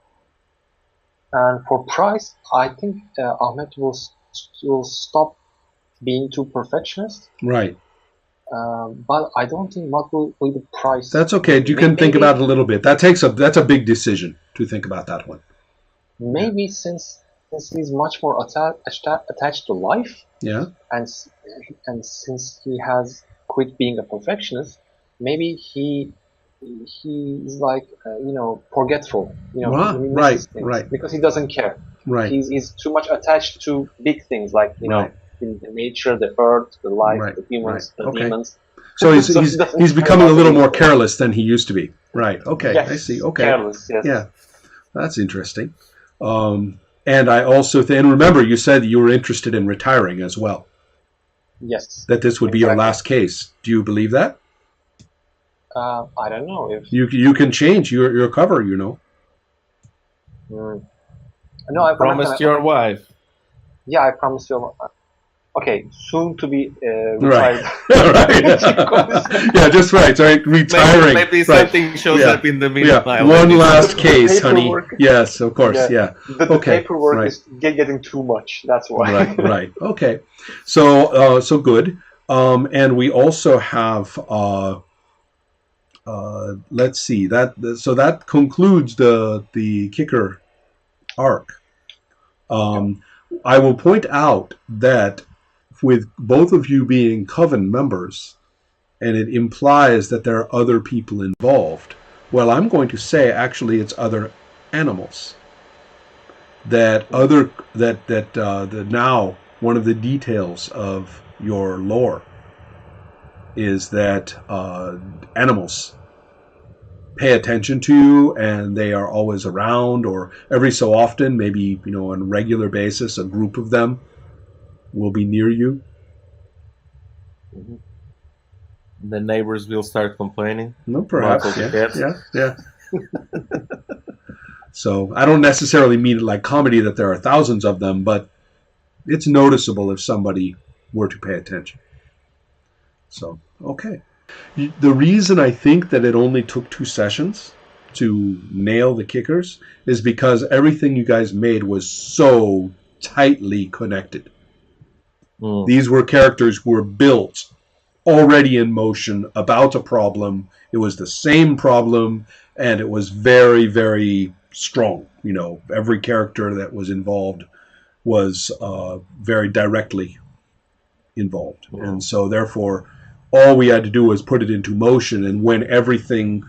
Speaker 2: And for price, I think Ahmed will stop being too perfectionist.
Speaker 1: Right.
Speaker 2: But I don't think what will be the price.
Speaker 1: That's okay. You can think about it a little bit. That's a big decision to think about that one.
Speaker 2: Maybe since he's much more attached to life,
Speaker 1: Yeah.
Speaker 2: and since he has quit being a perfectionist, maybe he's like forgetful. He
Speaker 1: Right.
Speaker 2: misses things
Speaker 1: Right.
Speaker 2: because he doesn't care.
Speaker 1: Right.
Speaker 2: He's too much attached to big things like
Speaker 1: Right.
Speaker 2: the nature, the earth, the life,
Speaker 1: Right.
Speaker 2: the
Speaker 1: Right.
Speaker 2: humans, the
Speaker 1: Okay.
Speaker 2: demons.
Speaker 1: So
Speaker 2: So he doesn't
Speaker 1: he's
Speaker 2: care
Speaker 1: becoming a
Speaker 2: about the
Speaker 1: little
Speaker 2: big
Speaker 1: more
Speaker 2: stuff.
Speaker 1: careless than he used to be. Right. Okay. I see.
Speaker 2: Yes,
Speaker 1: Okay.
Speaker 2: careless. Yes.
Speaker 1: Yeah. That's interesting. And I also and remember you said you were interested in retiring as well.
Speaker 2: Yes.
Speaker 1: That this would be your
Speaker 2: Exactly.
Speaker 1: last case. Do you believe that?
Speaker 2: I don't know if
Speaker 1: You can change your cover. You know.
Speaker 2: no. I'm not
Speaker 3: Promised
Speaker 2: gonna.
Speaker 3: your wife.
Speaker 2: Yeah, I promise you. Okay, soon to be
Speaker 1: Right.
Speaker 2: retired.
Speaker 1: Right. Yeah, just right. So retiring.
Speaker 3: Maybe
Speaker 1: right.
Speaker 3: something shows
Speaker 1: Yeah.
Speaker 3: up in the
Speaker 1: Yeah.
Speaker 3: meanwhile.
Speaker 1: One last
Speaker 2: The
Speaker 1: case, honey.
Speaker 2: paperwork.
Speaker 1: Yes, of course. Yeah.
Speaker 2: The
Speaker 1: Okay.
Speaker 2: paperwork
Speaker 1: Right.
Speaker 2: is getting too much. That's why.
Speaker 1: Right. Right. Okay. So good. And we also have let's see that concludes the kicker arc.
Speaker 2: Okay.
Speaker 1: I will point out that with both of you being coven members, and it implies that there are other people involved. Well, I'm going to say actually it's other animals. That now one of the details of your lore is that animals pay attention to you and they are always around, or every so often, maybe on a regular basis, a group of them will be near you.
Speaker 3: The neighbors will start complaining.
Speaker 1: No,
Speaker 3: About
Speaker 1: perhaps,
Speaker 3: all the
Speaker 1: yeah,
Speaker 3: cats.
Speaker 1: yeah. So I don't necessarily mean it like comedy that there are thousands of them, but it's noticeable if somebody were to pay attention. So, okay. The reason I think that it only took 2 sessions to nail the kickers is because everything you guys made was so tightly connected. These were characters who were built already in motion about a problem. It was the same problem, and it was very, very strong. Every character that was involved was very directly involved. And so therefore all we had to do was put it into motion, and when everything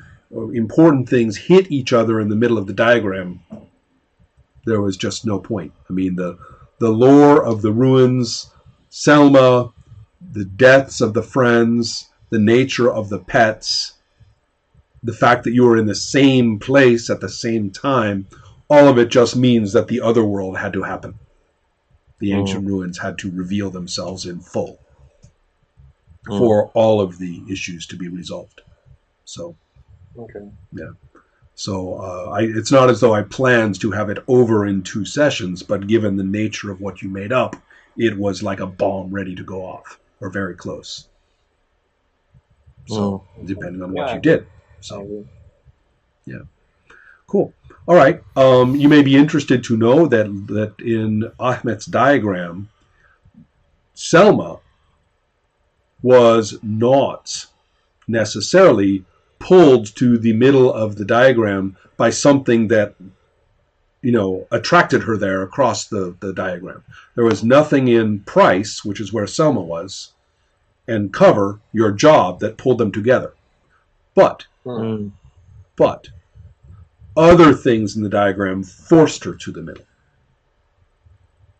Speaker 1: important things hit each other in the middle of the diagram, there was just no point. I mean, the lore of the ruins, Selma, the deaths of the friends, the nature of the pets, the fact that you were in the same place at the same time, all of it just means that the other world had to happen. The ancient ruins had to reveal themselves in full for all of the issues to be resolved. So,
Speaker 2: Okay.
Speaker 1: yeah. So it's not as though I planned to have it over in 2 sessions, but given the nature of what you made up, it was like a bomb ready to go off, or very close. So, depending on what you did. So, yeah. Cool. All right. You may be interested to know that in Ahmet's diagram, Selma was not necessarily pulled to the middle of the diagram by something that attracted her there across the diagram. There was nothing in price, which is where Selma was, and cover, your job, that pulled them together. But other things in the diagram forced her to the middle.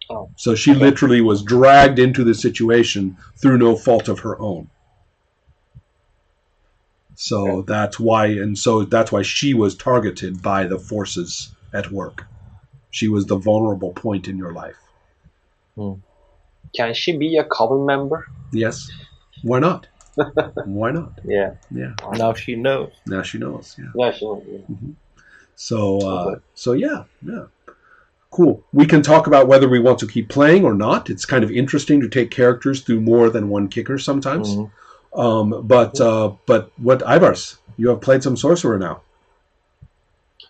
Speaker 2: Oh,
Speaker 1: So she
Speaker 2: okay.
Speaker 1: literally was dragged into the situation through no fault of her own. So
Speaker 2: Okay.
Speaker 1: that's why she was targeted by the forces at work. She was the vulnerable point in your life.
Speaker 2: Can she be a common member?
Speaker 1: Yes. Why not? Why not?
Speaker 2: Yeah.
Speaker 1: Yeah.
Speaker 3: Now she knows.
Speaker 1: Now she knows. Yeah.
Speaker 2: Yeah, she will. Yeah.
Speaker 1: So yeah. Cool. We can talk about whether we want to keep playing or not. It's kind of interesting to take characters through more than one kicker sometimes. But what, Ivars? You have played some Sorcerer now.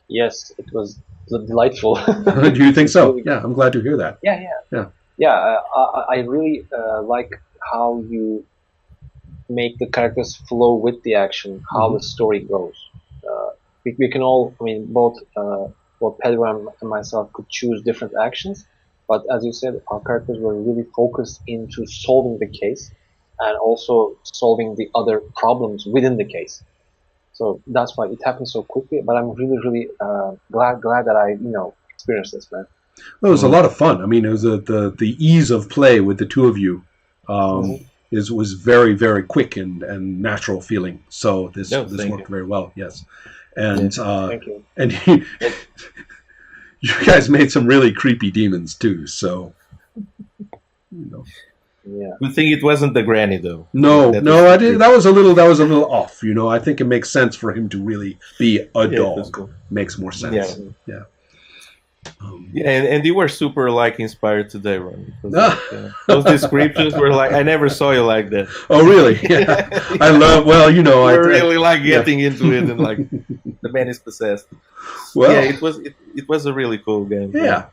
Speaker 2: Yes, it was delightful.
Speaker 1: Do you think so?
Speaker 2: Really,
Speaker 1: yeah, I'm glad to hear that.
Speaker 2: yeah. I really like how you make the characters flow with the action, how the story goes. We can all, I mean, both Pedro and myself could choose different actions, but as you said, our characters were really focused into solving the case and also solving the other problems within the case. So that's why it happened so quickly. But I'm really, really glad that I, experienced this, man.
Speaker 1: Well, it was a lot of fun. I mean, it was the ease of play with the two of you was very, very quick and natural feeling. So this worked very well. Yes, and
Speaker 2: thank you.
Speaker 1: And you guys made some really creepy demons too. So
Speaker 2: Yeah.
Speaker 3: Good thing it wasn't the granny though.
Speaker 1: No, I did. That was a little off. I think it makes sense for him to really be a dog.
Speaker 3: Cool.
Speaker 1: Makes more sense. Yeah.
Speaker 3: And you were super inspired today, Ron. Those descriptions were I never saw you like that.
Speaker 1: Oh, really? Yeah. I love. Well,
Speaker 3: I really getting into it and the man is possessed. Well, yeah, it was a really cool game.
Speaker 1: Yeah,